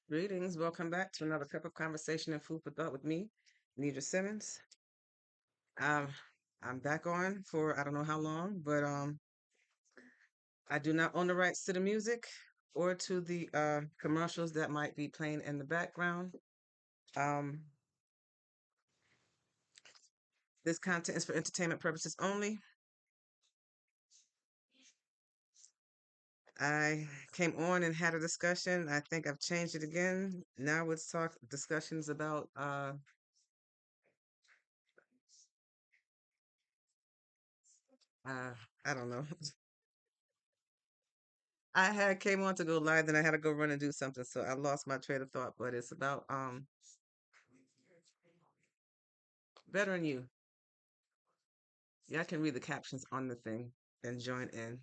Greetings. Welcome back to another cup of conversation and food for thought with me, Nidra Simmons. Um, I'm back on for I don't know how long, but I do not own the rights to the music or to the commercials that might be playing in the background. Um, this content is for entertainment purposes only. I came on and had a discussion. I think I've changed it again. Now let's talk discussions about uh I don't know. I had came on to go live, then I had to go run and do something, so I lost my train of thought. But it's about bettering you. Yeah, I can read the captions on the thing and join in.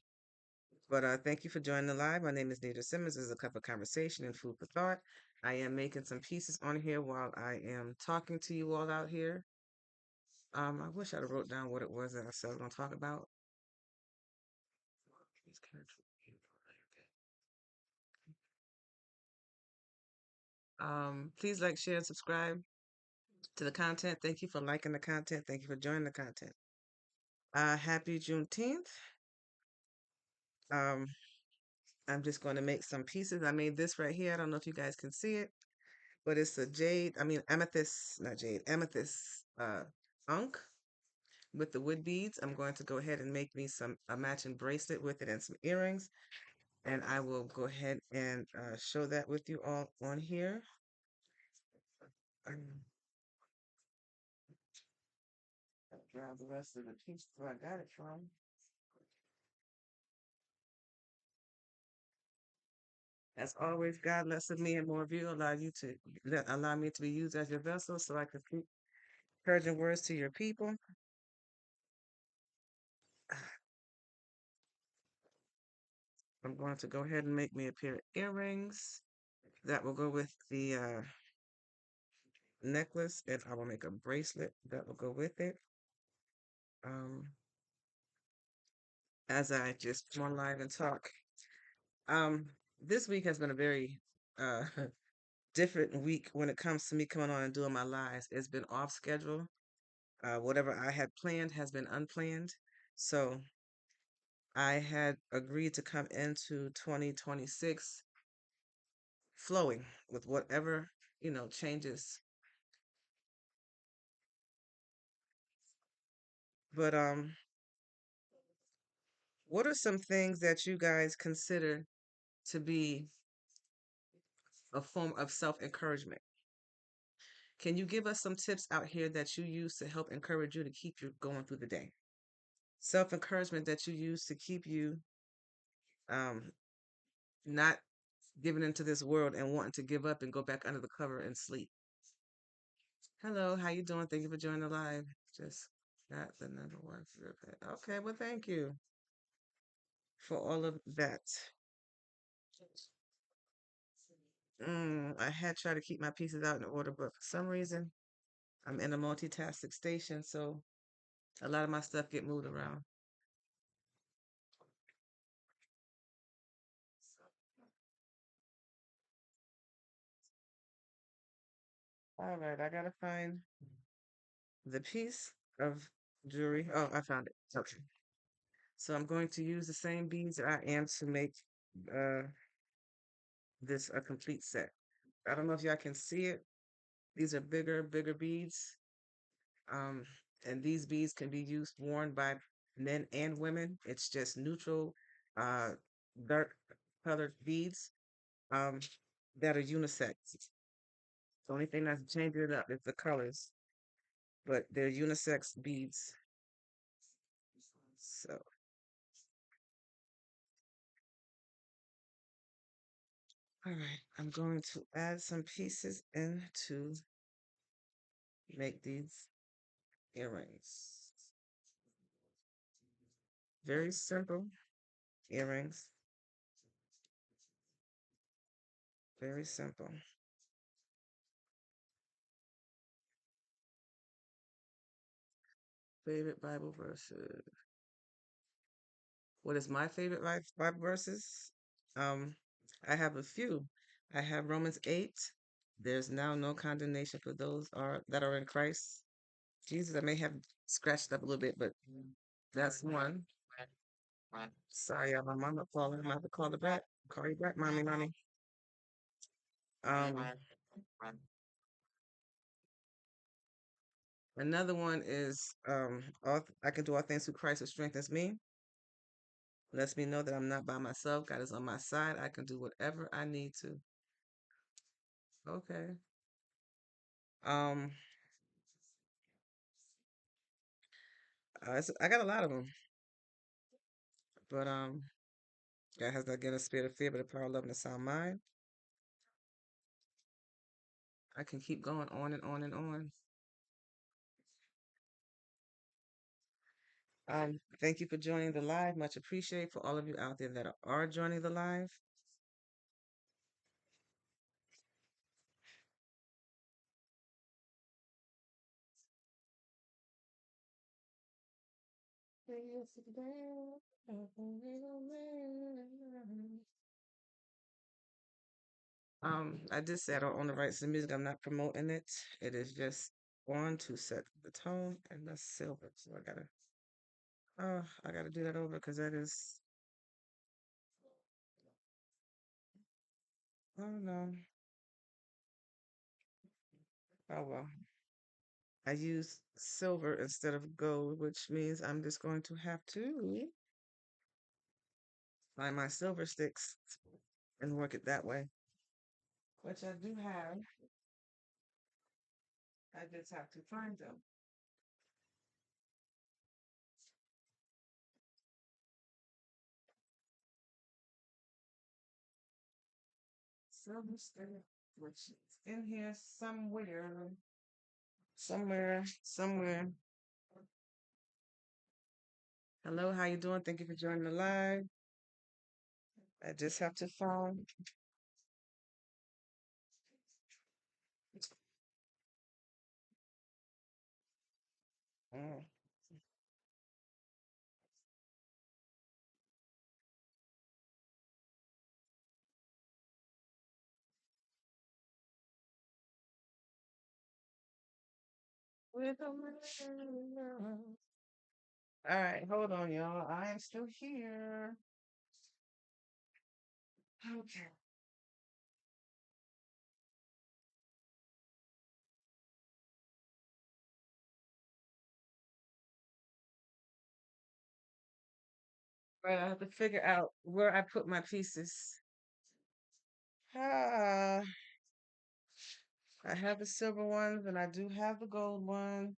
But thank you for joining the live. My name is Nita Simmons. This is a cup of conversation and food for thought. I am making some pieces on here while I am talking to you all out here. I wish I'd have wrote down what it was that I said I was going to talk about. Please like, share, and subscribe to the content. Thank you for liking the content. Thank you for joining the content. Happy Juneteenth. Um, I'm just going to make some pieces. I made this right here. I don't know if you guys can see it, but it's a jade, I mean amethyst, not jade, amethyst unk with the wood beads. I'm going to go ahead and make me some a matching bracelet with it and some earrings. And I will go ahead and show that with you all on here. Grab the rest of the piece where I got it from. As always, God, less of me and more of you, allow me to be used as your vessel so I can speak encouraging words to your people. I'm going to go ahead and make me a pair of earrings that will go with the necklace, and I will make a bracelet that will go with it. Um, as I just come on live and talk. Um, this week has been a very uh different week when it comes to me coming on and doing my lives. It's been off schedule. Whatever I had planned has been unplanned. So I had agreed to come into 2026 flowing with whatever, changes. But what are some things that you guys consider to be a form of self-encouragement? Can you give us some tips out here that you use to help encourage you to keep you going through the day? Self-encouragement that you use to keep you um not giving into this world and wanting to give up and go back under the cover and sleep. Hello, how you doing? Thank you for joining the live. Just got the number one for your pet. Okay, well, thank you for all of that. I had tried to keep my pieces out in order, but for some reason, I'm in a multitasking station, so a lot of my stuff get moved around. All right, I gotta find the piece of jewelry. Oh, I found it. Okay. So I'm going to use the same beads that I am to make uh this a complete set. I don't know if y'all can see it. These are bigger beads. Um, and these beads can be used worn by men and women. It's just neutral, uh, dark colored beads um, that are unisex. The only thing that's changing it up is the colors, but they're unisex beads. So, all right, I'm going to add some pieces in to make these earrings. Very simple earrings. Very simple. Favorite Bible verses. What is my favorite Bible verses? Um, I have a few. I have Romans 8. There's now no condemnation for those that are in Christ Jesus. I may have scratched up a little bit, but that's one. Sorry, y'all, my mama calling. I'm gonna have to call her back. Call you back, mommy. Um, Another one is I can do all things through Christ who strengthens me. Lets me know that I'm not by myself. God is on my side. I can do whatever I need to. Okay. Um, I got a lot of them, but God has not given a spirit of fear, but a power, of love, and a sound mind. I can keep going on and on and on. Thank you for joining the live. Much appreciated for all of you out there that are joining the live. I did say I don't own the rights to the music. I'm not promoting it. It is just on to set the tone, and that's silver. So I gotta do that over because that is, oh no, oh well. I use silver instead of gold, which means I'm just going to have to find my silver sticks and work it that way, which I do have. I just have to find them. Silver stick, which is in here somewhere, somewhere. Hello, how you doing? Thank you for joining the live. I just have to find. Mm. With a little- All right, hold on, y'all. I am still here. Okay. Right, I have to figure out where I put my pieces. Ah, I have the silver ones and I do have the gold one.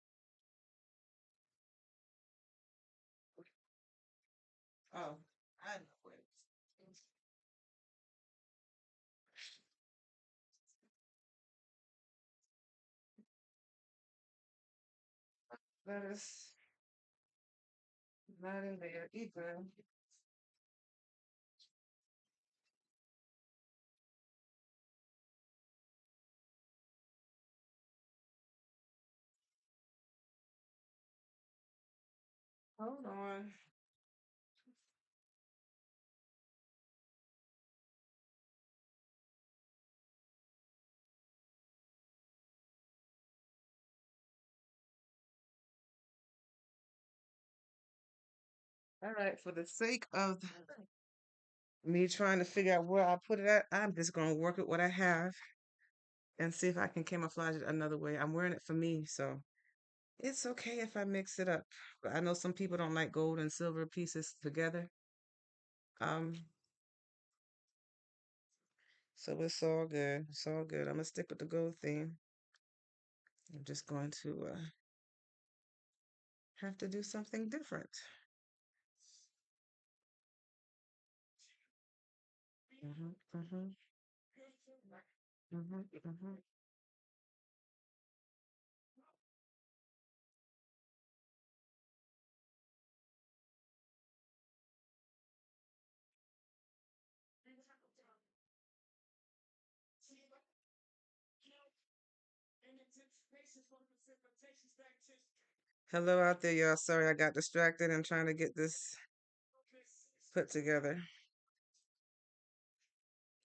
Oh, I know where. That is not in there either. Hold on. All right, for the sake of me trying to figure out where I put it at, I'm just gonna work with what I have and see if I can camouflage it another way. I'm wearing it for me, so it's okay if I mix it up. But I know some people don't like gold and silver pieces together. Um, so it's all good. It's all good. I'm gonna stick with the gold theme. I'm just going to have to do something different. Hmm hmm hmm. Hello out there, y'all. Sorry I got distracted and trying to get this put together,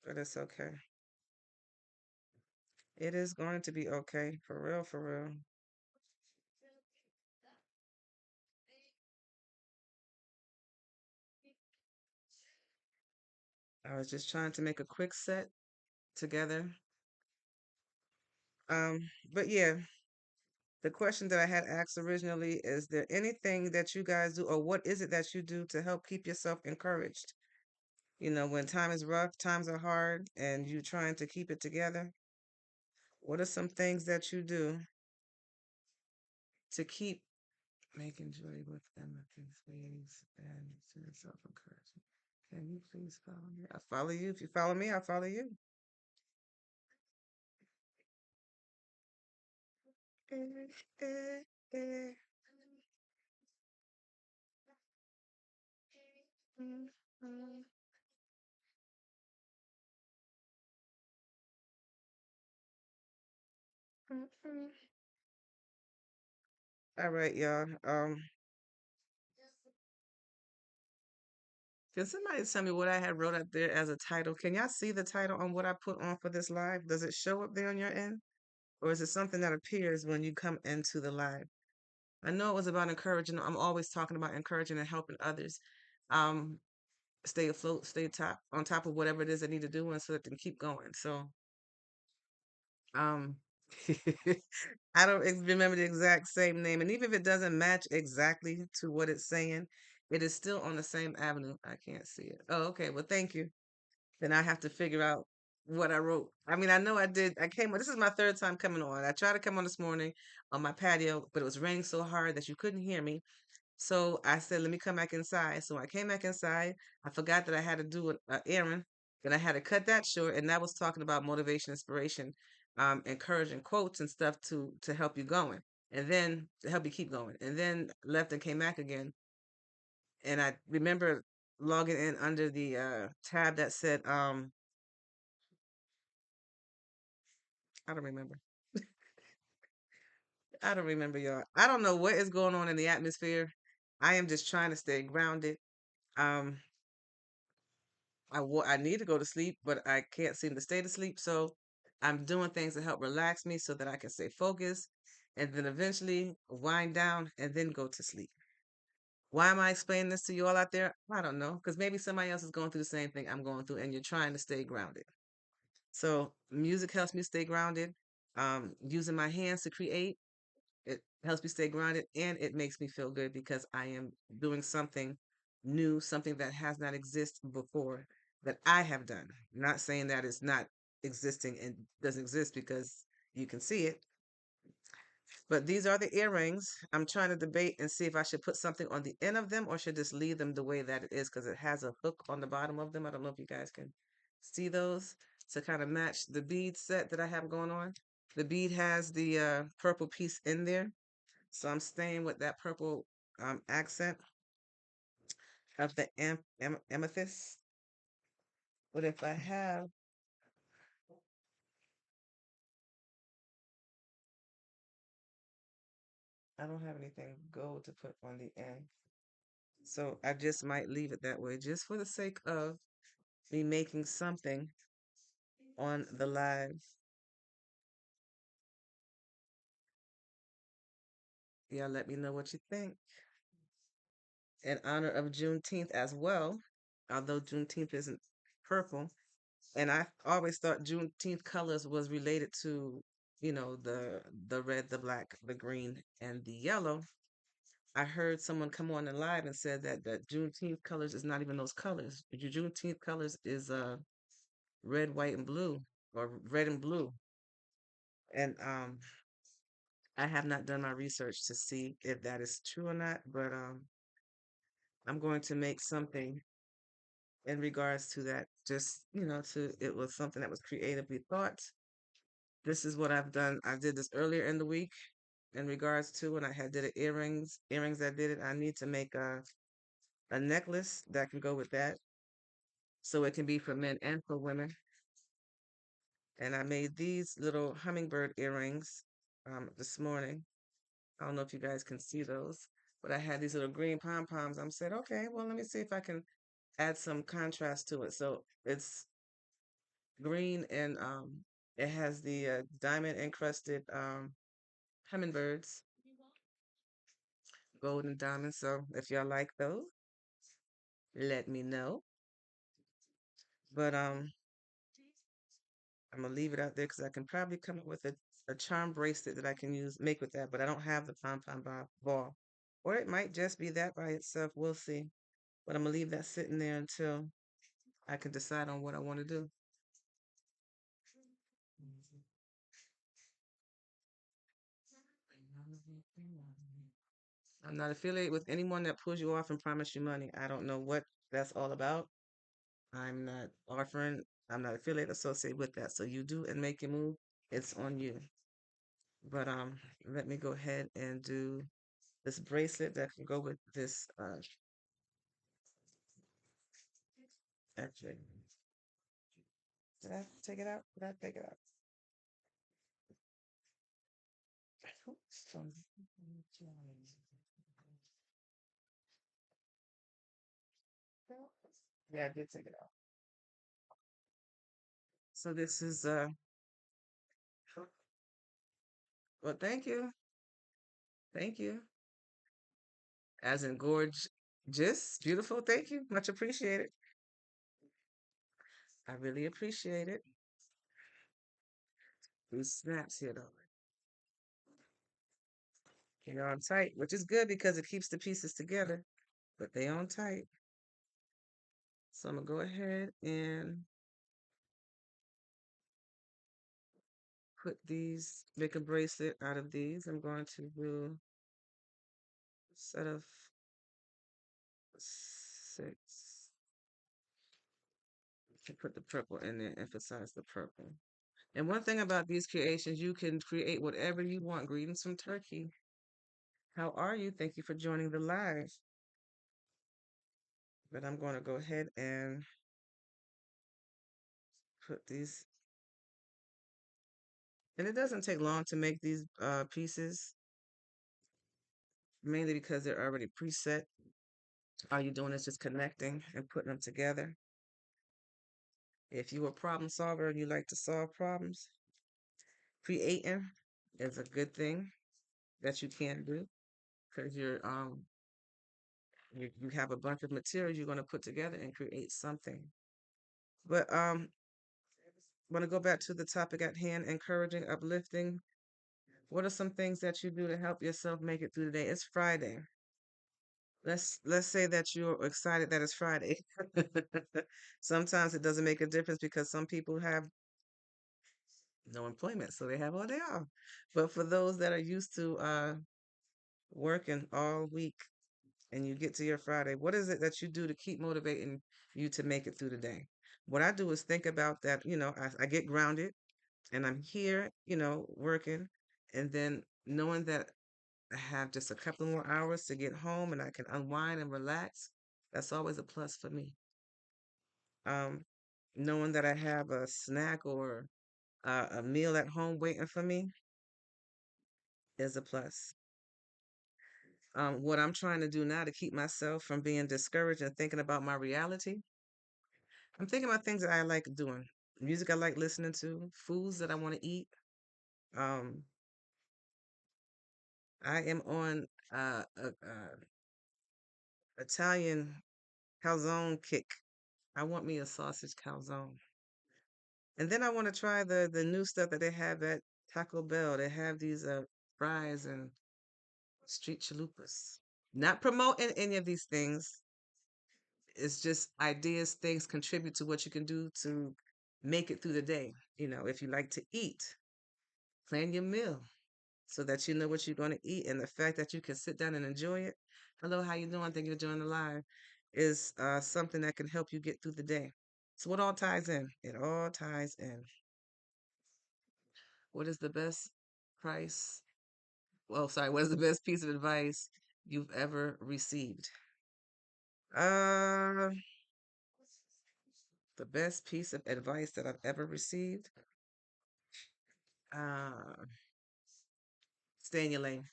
but it's okay. It is going to be okay. For real, for real. I was just trying to make a quick set together. But yeah, the question that I had asked originally, is there anything that you guys do, or what is it that you do to help keep yourself encouraged? When time is rough, times are hard, and you trying to keep it together. What are some things that you do to keep making joy with them at these ways and to self encouragement? Can you please follow me? I follow you. If you follow me, I follow you. All right, y'all. Can somebody tell me what I had wrote up there as a title? Can y'all see the title on what I put on for this live? Does it show up there on your end? Or is it something that appears when you come into the live? I know it was about encouraging. I'm always talking about encouraging and helping others. Um, Stay afloat, stay top on top of whatever it is they need to do and so that they can keep going. So um I don't remember the exact same name. And even if it doesn't match exactly to what it's saying, it is still on the same avenue. I can't see it. Oh, okay. Well, thank you. Then I have to figure out what I wrote. I mean, I know I did. I came on. This is my third time coming on. I tried to come on this morning on my patio, but it was raining so hard that you couldn't hear me. So I said, let me come back inside. So I came back inside. I forgot that I had to do an errand. Then I had to cut that short. And that was talking about motivation, inspiration, encouraging quotes and stuff to help you going. And then to help you keep going. And then left and came back again. And I remember logging in under the tab that said, I don't remember. I don't remember, y'all. I don't know what is going on in the atmosphere. I am just trying to stay grounded. Um, I need to go to sleep, but I can't seem to stay to sleep. So I'm doing things to help relax me so that I can stay focused and then eventually wind down and then go to sleep. Why am I explaining this to you all out there? I don't know. Because maybe somebody else is going through the same thing I'm going through and you're trying to stay grounded. So music helps me stay grounded. Using my hands to create, it helps me stay grounded and it makes me feel good because I am doing something new, something that has not existed before that I have done. Not saying that it's not existing and doesn't exist because you can see it. But these are the earrings. I'm trying to debate and see if I should put something on the end of them or should just leave them the way that it is because it has a hook on the bottom of them. I don't know if you guys can see those to kind of match the bead set that I have going on. The bead has the purple piece in there. So I'm staying with that purple accent of the amethyst. But if I have, I don't have anything gold to put on the end. So I just might leave it that way just for the sake of me making something on the live. Yeah, let me know what you think. In honor of Juneteenth as well, although Juneteenth isn't purple. And I always thought Juneteenth colors was related to, the red, the black, the green, and the yellow. I heard someone come on the live and said that Juneteenth colors is not even those colors. Your Juneteenth colors is red, white, and blue, or red and blue. And I have not done my research to see if that is true or not, but I'm going to make something in regards to that. Just to it was something that was creatively thought. This is what I've done. I did this earlier in the week in regards to when I had did it earrings that did it. I need to make a necklace that can go with that. So it can be for men and for women. And I made these little hummingbird earrings this morning. I don't know if you guys can see those, but I had these little green pom poms. I said, okay, well, let me see if I can add some contrast to it. So it's green and It has the diamond encrusted hummingbirds, gold and diamond. So if y'all like those, let me know. But I'm gonna leave it out there because I can probably come up with a charm bracelet that I can use make with that. But I don't have the ball, or it might just be that by itself. We'll see. But I'm gonna leave that sitting there until I can decide on what I want to do. I'm not affiliated with anyone that pulls you off and promise you money. I don't know what that's all about. I'm not offering, I'm not affiliated associated with that. So you do and make your move. It's on you. But let me go ahead and do this bracelet that can go with this actually. Did I take it out? Did I take it out? Oops. Yeah, I did take it out. So this is well, thank you. Thank you. As in gorge, just beautiful. Thank you. Much appreciated. I really appreciate it. These snaps here though. They're on tight, which is good because it keeps the pieces together, but they on tight. So I'm gonna go ahead and put these, make a bracelet out of these. I'm going to do a set of 6 to put the purple in there, emphasize the purple. And one thing about these creations, you can create whatever you want. Greetings from Turkey. How are you? Thank you for joining the live. But I'm going to go ahead and put these, and it doesn't take long to make these pieces, mainly because they're already preset. All you're doing is just connecting and putting them together. If you're a problem solver and you like to solve problems, creating is a good thing that you can do because you have a bunch of materials you're going to put together and create something. But want to go back to the topic at hand, encouraging, uplifting. What are some things that you do to help yourself make it through the day? It's Friday. Let's say that you're excited that it's Friday. Sometimes it doesn't make a difference because some people have no employment, so they have all day off. But for those that are used to working all week and you get to your Friday, what is it that you do to keep motivating you to make it through the day? What I do is think about that, I get grounded and I'm here, working, and then knowing that I have just a couple more hours to get home and I can unwind and relax, that's always a plus for me. Um, Knowing that I have a snack or a meal at home waiting for me is a plus. What I'm trying to do now to keep myself from being discouraged and thinking about my reality, I'm thinking about things that I like doing, music I like listening to, foods that I want to eat. Um, I am on a Italian calzone kick. I want me a sausage calzone. And then I want to try the new stuff that they have at Taco Bell. They have these fries and street chalupas. Not promoting any of these things. It's just ideas, things contribute to what you can do to make it through the day. If you like to eat, plan your meal so that you know what you're going to eat. And the fact that you can sit down and enjoy it. Hello, how you doing? Thank you for joining the live. Is something that can help you get through the day. So it all ties in. It all ties in. What is the best price? Well, sorry, what is the best piece of advice you've ever received? Uh, the best piece of advice that I've ever received? Uh, Stay in your lane.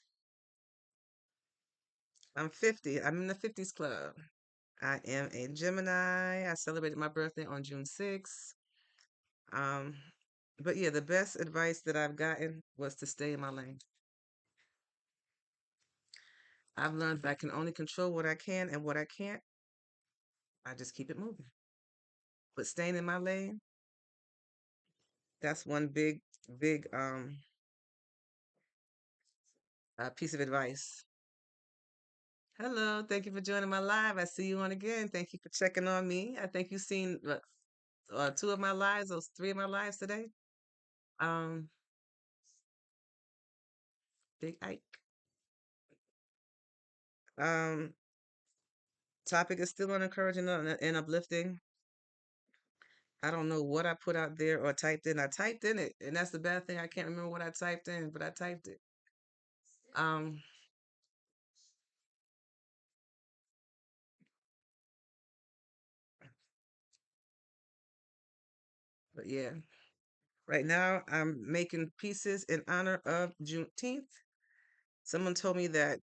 I'm 50. I'm in the 50s club. I am a Gemini. I celebrated my birthday on June 6th. Um, But yeah, the best advice that I've gotten was to stay in my lane. I've learned that I can only control what I can, and what I can't, I just keep it moving. But staying in my lane, that's one big piece of advice. Hello, thank you for joining my live. I see you on again. Thank you for checking on me. I think you've seen two of my lives, those three of my lives today. Um, Big Ike. Um, Topic is still on encouraging and uplifting. I don't know what I put out there or typed in. I typed in it, and that's the bad thing. I can't remember what I typed in, but I typed it. Um, but yeah, right now I'm making pieces in honor of Juneteenth. Someone told me that.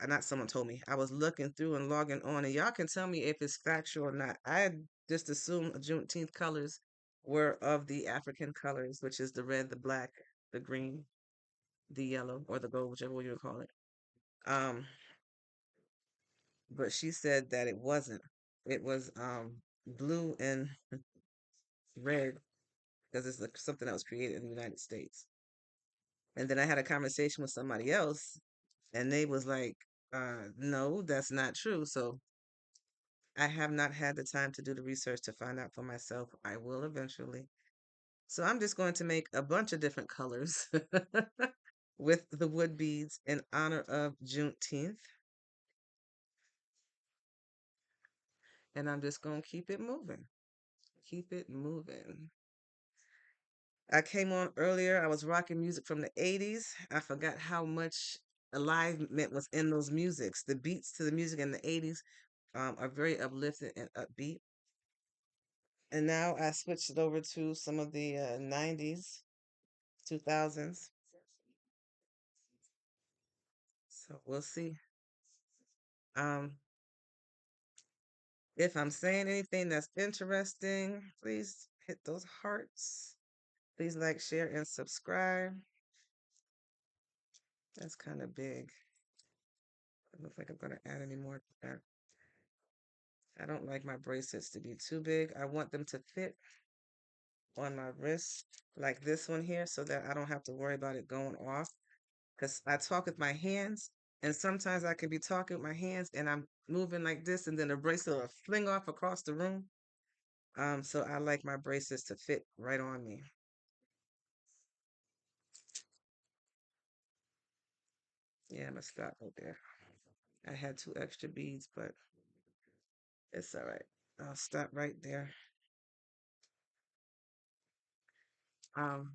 Not someone told me. I was looking through and logging on, and y'all can tell me if it's factual or not. I had just assumed Juneteenth colors were of the African colors, which is the red, the black, the green, the yellow, or the gold, whichever way you would call it. Um, but she said that it wasn't. It was blue and red because it's like something that was created in the United States. And then I had a conversation with somebody else, and they was like, "No, that's not true." So I have not had the time to do the research to find out for myself. I will eventually. So I'm just going to make a bunch of different colors with the wood beads in honor of Juneteenth, and I'm just going to keep it moving. Keep it moving. I came on earlier. I was rocking music from the 80s. I forgot how much alignment was in those musics. The beats to the music in the 80s are very uplifting and upbeat. And now I switched it over to some of the 90s, 2000s. So we'll see. Um, if I'm saying anything that's interesting, please hit those hearts. Please like, share, and subscribe. That's kind of big. It looks like I'm going to add any more to that. I don't like my bracelets to be too big. I want them to fit on my wrist like this one here so that I don't have to worry about it going off. Because I talk with my hands, and sometimes I can be talking with my hands and I'm moving like this, and then the bracelet will fling off across the room. So I like my bracelets to fit right on me. Yeah, I'm gonna stop right there. I had two extra beads, but it's all right. I'll stop right there. Um,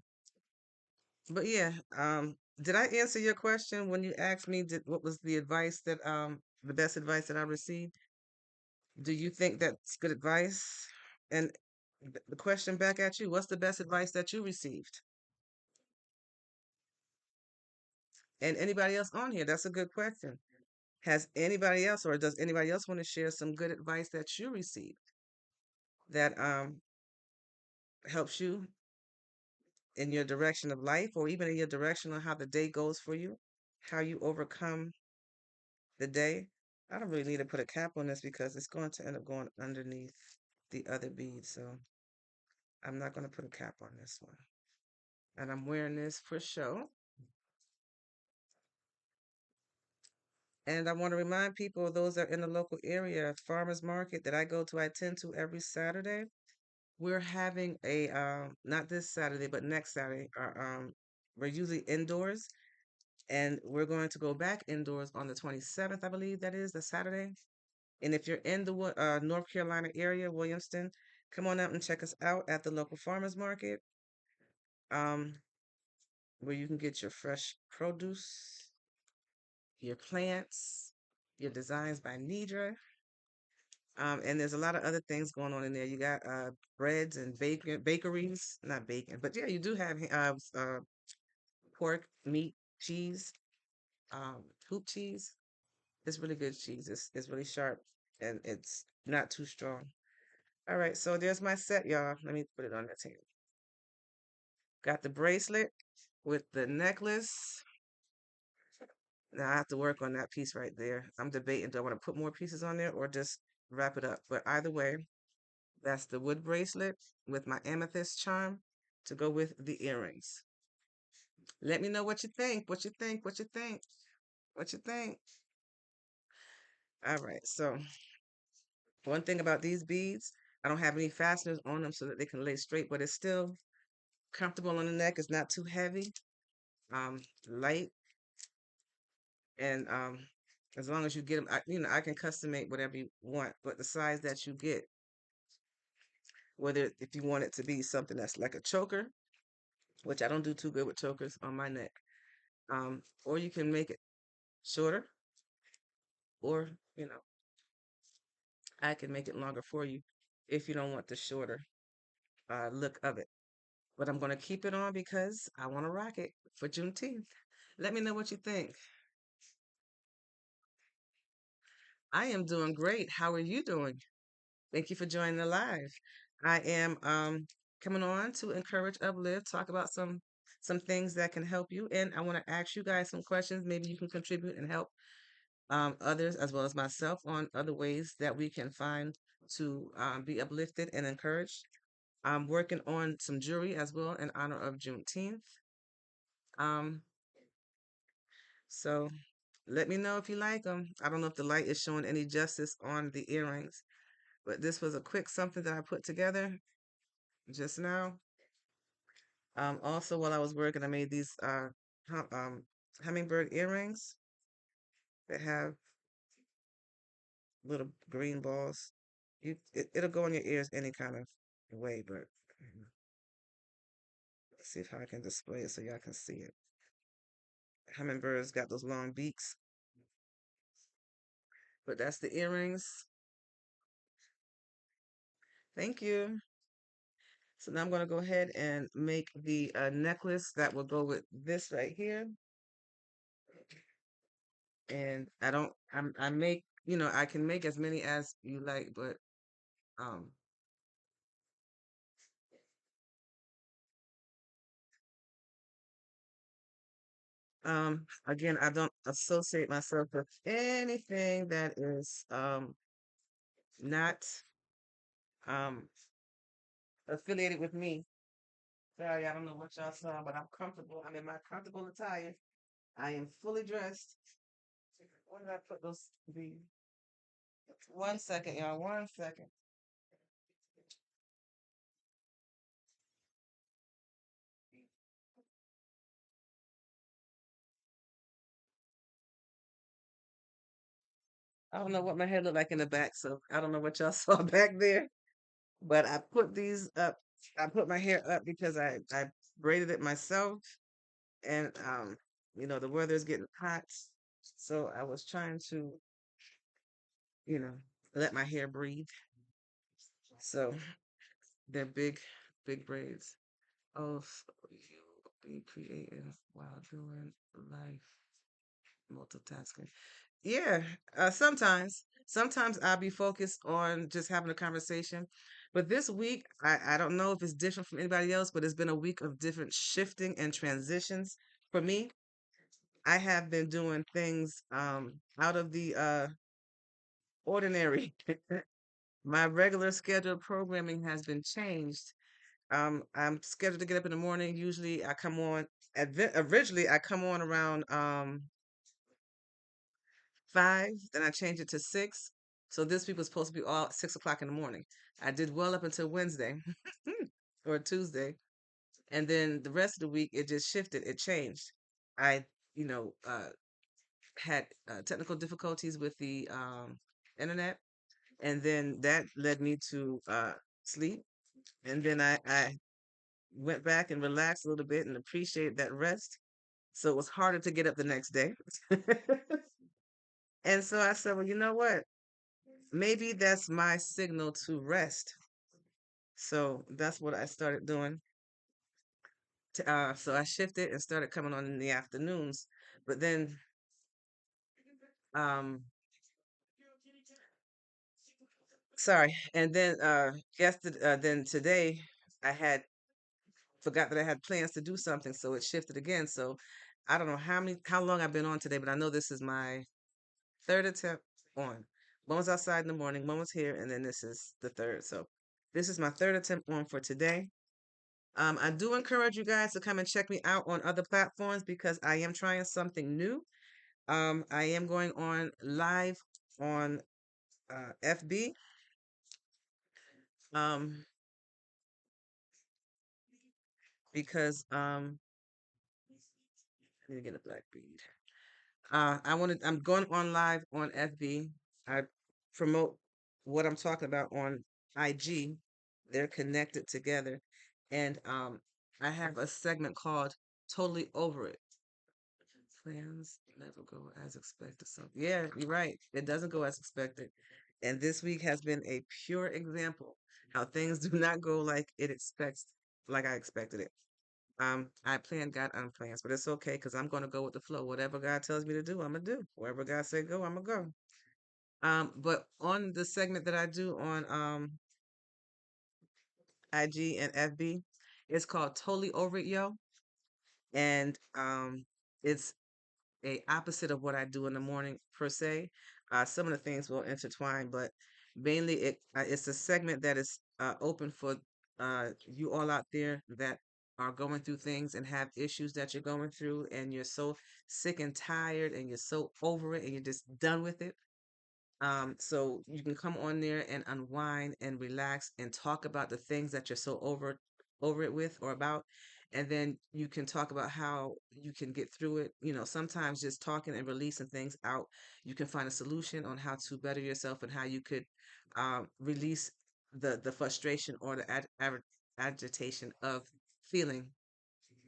but yeah, did I answer your question when you asked me what was the advice that the best advice that I received? Do you think that's good advice? And the question back at you, what's the best advice that you received? And anybody else on here? That's a good question. Has anybody else, or does anybody else want to share some good advice that you received that helps you in your direction of life, or even in your direction on how the day goes for you, how you overcome the day? I don't really need to put a cap on this because it's going to end up going underneath the other bead. So I'm not going to put a cap on this one. And I'm wearing this for show. And I want to remind people, those that are in the local area, farmers market that I go to, I tend to every Saturday. We're having a not this Saturday, but next Saturday. We're usually indoors, and we're going to go back indoors on the 27th, I believe that is the Saturday. And if you're in the North Carolina area, Williamston, come on out and check us out at the local farmers market, um, where you can get your fresh produce, your plants, your designs by Nidra. And there's a lot of other things going on in there. You got breads and bakeries, not bacon, but yeah, you do have pork, meat, cheese, hoop cheese. It's really good cheese. It's really sharp and it's not too strong. All right, so there's my set, y'all. Let me put it on the table. Got the bracelet with the necklace. Now I have to work on that piece right there. I'm debating, do I want to put more pieces on there or just wrap it up? But either way, that's the wood bracelet with my amethyst charm to go with the earrings. Let me know what you think. What you think? What you think? What you think? All right. So one thing about these beads, I don't have any fasteners on them so that they can lay straight, but it's still comfortable on the neck. It's not too heavy, light, and as long as you get them, I can custom make whatever you want, but the size that you get, whether if you want it to be something that's like a choker, which I don't do too good with chokers on my neck, or you can make it shorter, or I can make it longer for you if you don't want the shorter look of it. But I'm gonna keep it on because I want to rock it for Juneteenth. Let me know what you think. I am doing great. How are you doing? Thank you for joining the live. I am coming on to encourage, uplift, talk about some things that can help you, and I want to ask you guys some questions. Maybe you can contribute and help others as well as myself on other ways that we can find to be uplifted and encouraged. I'm working on some jewelry as well in honor of Juneteenth. Um, so let me know if you like them. I don't know if the light is showing any justice on the earrings, but this was a quick something that I put together just now. Also, while I was working, I made these hummingbird earrings that have little green balls. It'll go in your ears any kind of way, but let's see if I can display it so y'all can see it. Hummingbirds got those long beaks, but that's the earrings. Thank you. So now I'm going to go ahead and make the necklace that will go with this right here. And I make, I can make as many as you like, but um, again, I don't associate myself with anything that is not um affiliated with me. Sorry, I don't know what y'all saw, but I'm comfortable. I'm in my comfortable attire. I am fully dressed. Where did I put those? One second, y'all. One second. I don't know what my head looked like in the back, so I don't know what y'all saw back there. But I put these up. I put my hair up because I braided it myself, and the weather is getting hot, so I was trying to you know let my hair breathe. So they're big, big braids. Oh, so you be creative while doing life multitasking. Yeah, sometimes I'll be focused on just having a conversation. But this week, I don't know if it's different from anybody else, but it's been a week of different shifting and transitions for me. I have been doing things out of the ordinary. My regular scheduled programming has been changed. I'm scheduled to get up in the morning. Usually I come on, originally I come on around 5, then I changed it to 6. So this week was supposed to be all 6 o'clock in the morning. I did well up until Wednesday or Tuesday. And then the rest of the week it just shifted, it changed. I, you know, had technical difficulties with the internet, and then that led me to sleep. And then I went back and relaxed a little bit and appreciated that rest. So it was harder to get up the next day. And so I said, well, you know what? Maybe that's my signal to rest. So that's what I started doing. So I shifted and started coming on in the afternoons. But then, um, sorry. And then, yesterday, then today, I had forgot that I had plans to do something, so it shifted again. So I don't know how long I've been on today, but I know this is my third attempt on. One was outside in the morning, one was here, and then this is the third. So this is my third attempt on for today. I do encourage you guys to come and check me out on other platforms because I am trying something new. I am going on live on FB. Um, because I need to get a black bead. I'm going on live on FB. I promote what I'm talking about on IG. They're connected together. And I have a segment called Totally Over It. Plans never go as expected. So yeah, you're right. It doesn't go as expected. And this week has been a pure example how things do not go like I expected it. I plan God unplans, but it's okay because I'm gonna go with the flow. Whatever God tells me to do, I'm gonna do. Wherever God say go, I'm gonna go. But on the segment that I do on IG and FB, it's called Totally Over It, Yo. And it's a opposite of what I do in the morning per se. Some of the things will intertwine, but mainly it's a segment that is open for you all out there that are going through things and have issues that you're going through, and you're so sick and tired, and you're so over it, and you're just done with it. So you can come on there and unwind and relax and talk about the things that you're so over it with or about. And then you can talk about how you can get through it. You know, sometimes just talking and releasing things out, you can find a solution on how to better yourself and how you could release the frustration or the agitation of feeling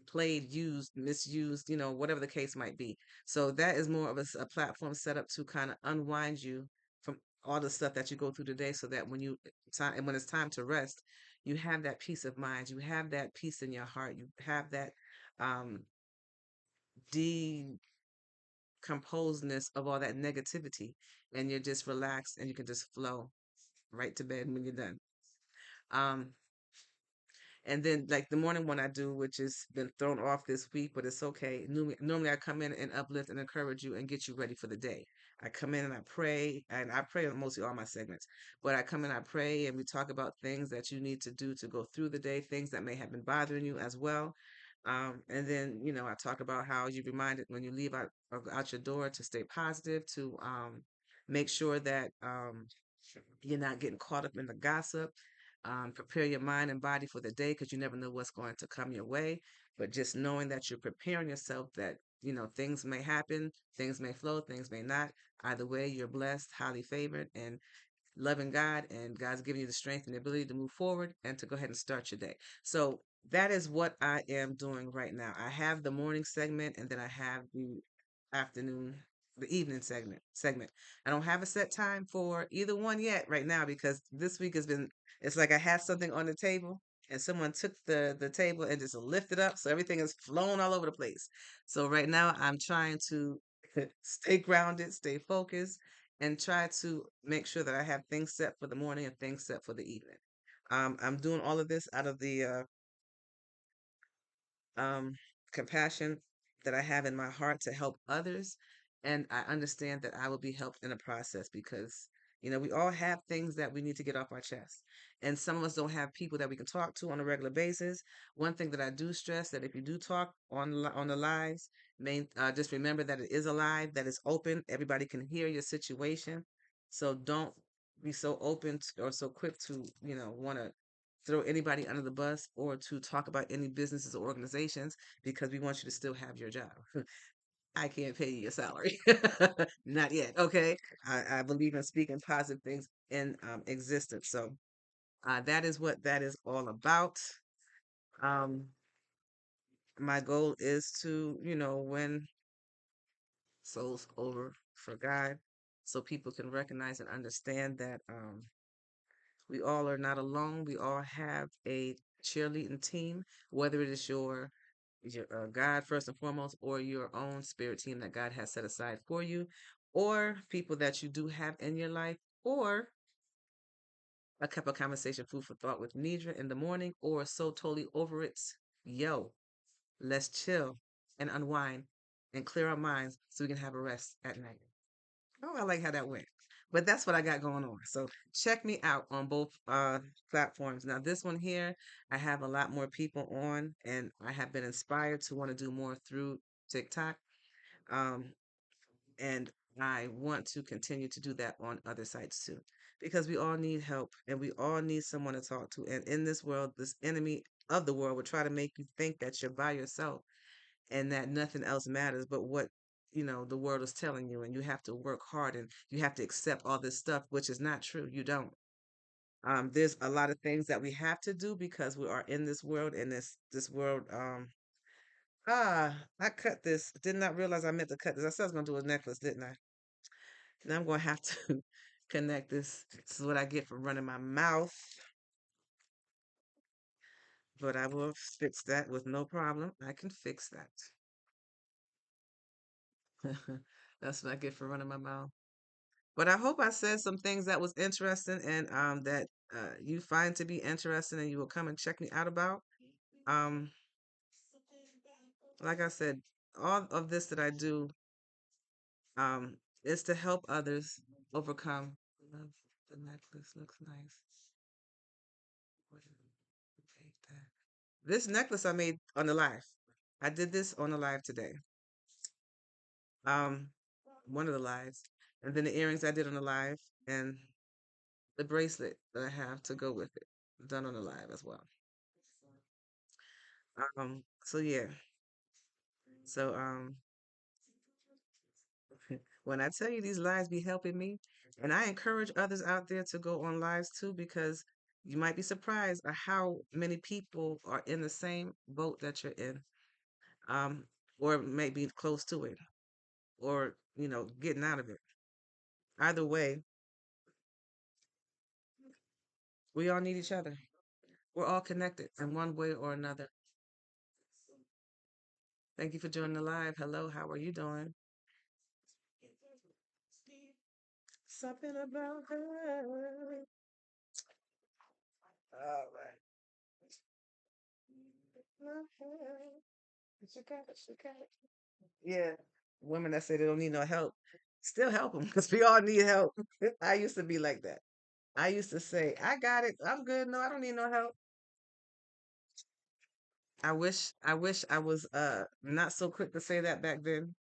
played, used, misused, whatever the case might be. So that is more of a platform set up to kind of unwind you from all the stuff that you go through today so that when it's time to rest, you have that peace of mind, you have that peace in your heart, you have that um decomposedness of all that negativity, and you're just relaxed and you can just flow right to bed when you're done. Um And then, like the morning one I do, which has been thrown off this week, but it's okay. Normally, I come in and uplift and encourage you and get you ready for the day. I come in and I pray on mostly all my segments. But I come in, I pray, and we talk about things that you need to do to go through the day, things that may have been bothering you as well. And then, I talk about how you reminded when you leave out your door to stay positive, to make sure that you're not getting caught up in the gossip. Prepare your mind and body for the day because you never know what's going to come your way. But just knowing that you're preparing yourself that, things may happen, things may flow, things may not. Either way, you're blessed, highly favored, and loving God, and God's giving you the strength and the ability to move forward and to go ahead and start your day. So that is what I am doing right now. I have the morning segment, and then I have afternoon, the evening segment. I don't have a set time for either one yet right now because this week has been. It's like I had something on the table. And someone took the table and just lifted up, so everything is flown all over the place. So right now, I'm trying to stay grounded, stay focused, and try to make sure that I have things set for the morning and things set for the evening. I'm doing all of this out of the um, compassion that I have in my heart to help others. And I understand that I will be helped in the process because, we all have things that we need to get off our chest. And some of us don't have people that we can talk to on a regular basis. One thing that I do stress that if you do talk on the lives, just remember that it is alive, that it's open. Everybody can hear your situation. So don't be so open or so quick to, want to throw anybody under the bus or to talk about any businesses or organizations because we want you to still have your job. I can't pay you your salary. Not yet. Okay. I believe in speaking positive things in existence. So that is what that is all about. Um, my goal is to, win souls over for God so people can recognize and understand that we all are not alone. We all have a cheerleading team, whether it is your God first and foremost, or your own spirit team that God has set aside for you, or people that you do have in your life, or a cup of conversation, food for thought with Nidra in the morning, or so totally over it yo, let's chill and unwind and clear our minds so we can have a rest at night. Oh, I like how that went. But that's what I got going on. So check me out on both platforms. Now, this one here, I have a lot more people on, and I have been inspired to want to do more through TikTok. Um, and I want to continue to do that on other sites too, because we all need help and we all need someone to talk to. And in this world, this enemy of the world will try to make you think that you're by yourself and that nothing else matters but what the world is telling you, and you have to work hard and you have to accept all this stuff, which is not true. You don't. There's a lot of things that we have to do because we are in this world, and this world. I cut this. Did not realize I meant to cut this. I said I was gonna do a necklace, didn't I? Now I'm gonna have to connect this. This is what I get for running my mouth, but I will fix that with no problem. I can fix that. That's what I get for running my mouth. But I hope I said some things that was interesting and that you find to be interesting and you will come and check me out about. Um, like I said, all of this that I do is to help others overcome. Love the necklace looks nice. What did you take that? This necklace I made on the live. I did this on the live today. Um, one of the lives, and then the earrings I did on the live, and the bracelet that I have to go with it, done on the live as well. So yeah. So when I tell you these lives be helping me, and I encourage others out there to go on lives too, because you might be surprised at how many people are in the same boat that you're in, um, or maybe close to it, or getting out of it. Either way, we all need each other. We're all connected in one way or another. Thank you for joining the live. Hello, how are you doing? Something about her. All right. She got it. She got it. Yeah. Women that say they don't need no help, still help them because we all need help. I used to be like that. I used to say, I got it. I'm good. No, I don't need no help. I wish I was not so quick to say that back then.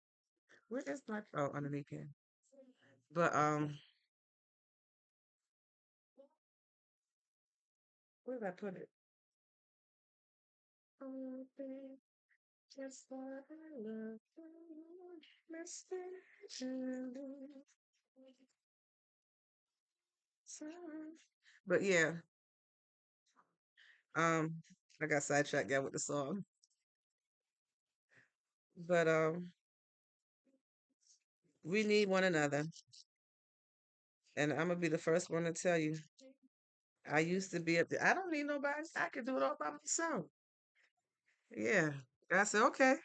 Where is my underneath here? But where did I put it? Oh, babe, just what I love you, Mr. Julie. But yeah, um, I got sidetracked again with the song. But we need one another, and I'm gonna be the first one to tell you. I used to be up there. I don't need nobody. I can do it all by myself. Yeah. I said, okay,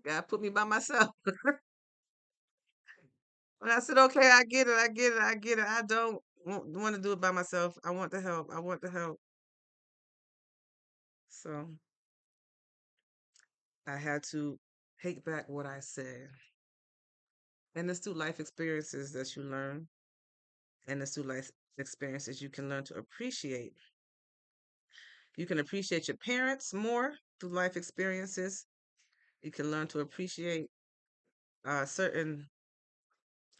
God put me by myself. When I said, okay, I get it, I get it, I get it. I don't want to do it by myself. I want the help. I want the help. So I had to take back what I said. And it's through life experiences that you learn. And it's through life experiences you can learn to appreciate. You can appreciate your parents more through life experiences. You can learn to appreciate certain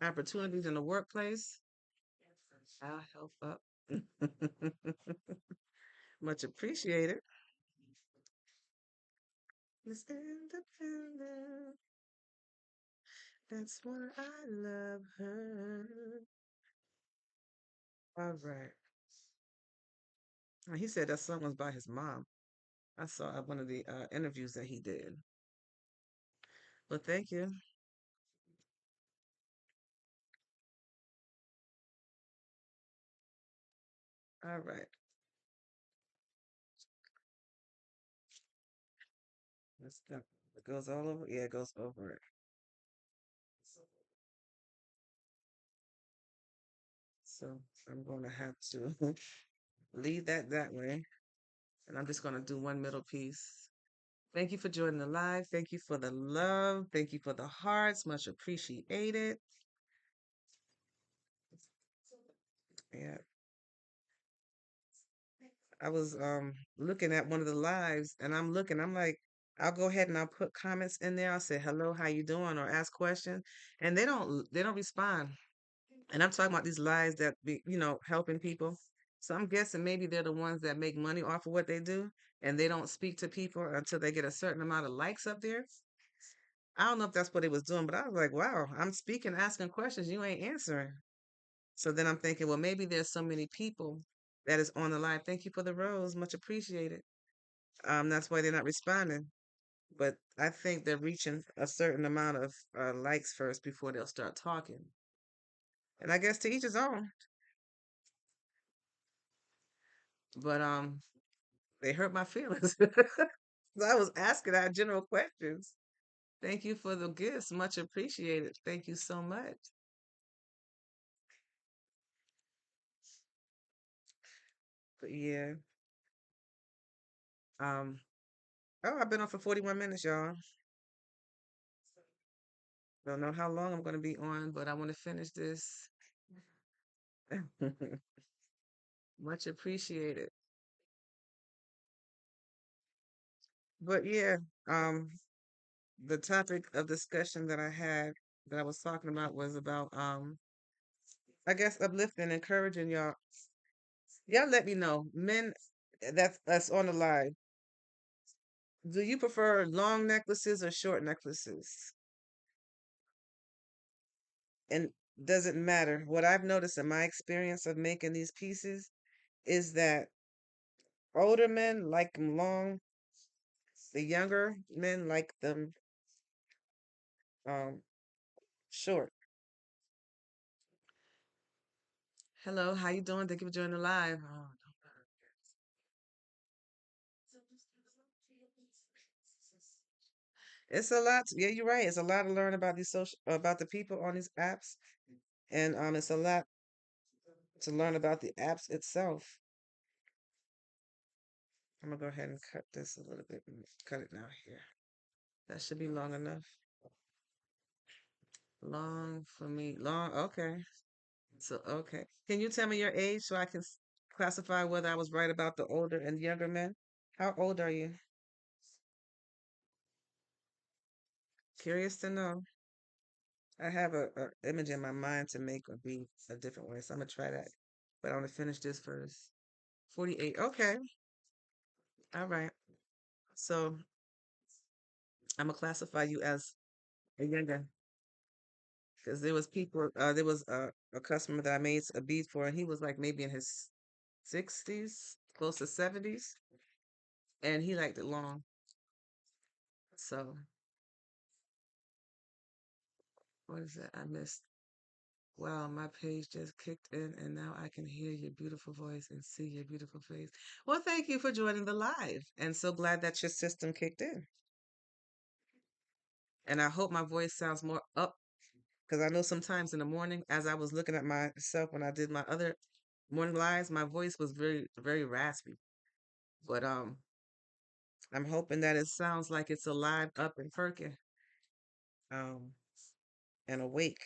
opportunities in the workplace. I'll help up. Much appreciated. Miss Independent. That's why I love her. All right. He said that song was by his mom. I saw one of the interviews that he did. Well, thank you. All right. Let's go. It goes all over. Yeah, it goes over it. So I'm going to have to leave that way. And I'm just going to do one middle piece. Thank you for joining the live. Thank you for the love. Thank you for the hearts. Much appreciated. Yeah. I was looking at one of the lives and I'm like, I'll go ahead and I'll put comments in there. I'll say hello, how you doing, or ask questions. And they don't respond. And I'm talking about these lives that be, helping people. So I'm guessing maybe they're the ones that make money off of what they do and they don't speak to people until they get a certain amount of likes up there. I don't know if that's what it was doing, but I was like, wow, I'm speaking, asking questions, you ain't answering. So then I'm thinking, well, maybe there's so many people that is on the live. Thank you for the rose, much appreciated. That's why they're not responding. But I think they're reaching a certain amount of likes first before they'll start talking. And I guess to each his own. But they hurt my feelings. So I was asking our general questions. Thank you for the gifts, much appreciated. Thank you so much. But yeah, um, oh, I've been on for 41 minutes, y'all. Don't know how long I'm going to be on, but I want to finish this. Much appreciated. But yeah, um, the topic of discussion that I had that I was talking about was about I guess uplifting, encouraging y'all. Y'all let me know. Men that's on the live. Do you prefer long necklaces or short necklaces? And does it matter? What I've noticed in my experience of making these pieces is that older men like them long, the younger men like them um short. Hello, how you doing? Thank you for joining the live. Oh, it's a lot. Yeah, you're right. It's a lot to learn about these social about the people on these apps, and it's a lot to learn about the apps itself. I'm gonna go ahead and cut this a little bit and cut it now here. That should be long enough. Long for me. Long. Okay. So okay. Can you tell me your age so I can classify whether I was right about the older and younger men? How old are you? Curious to know. I have a image in my mind to make or be a different way, so I'm gonna try that. But I want to finish this first. 48. Okay. All right. So I'm gonna classify you as a younger because there was a customer that I made a bead for, and he was like maybe in his 60s, close to 70s, and he liked it long. So what is that? I missed. Wow, my page just kicked in, and now I can hear your beautiful voice and see your beautiful face. Well, thank you for joining the live, and so glad that your system kicked in. And I hope my voice sounds more up because I know sometimes in the morning, as I was looking at myself when I did my other morning lives, my voice was very, very raspy. But I'm hoping that it sounds like it's alive, up, and perking, um, and awake.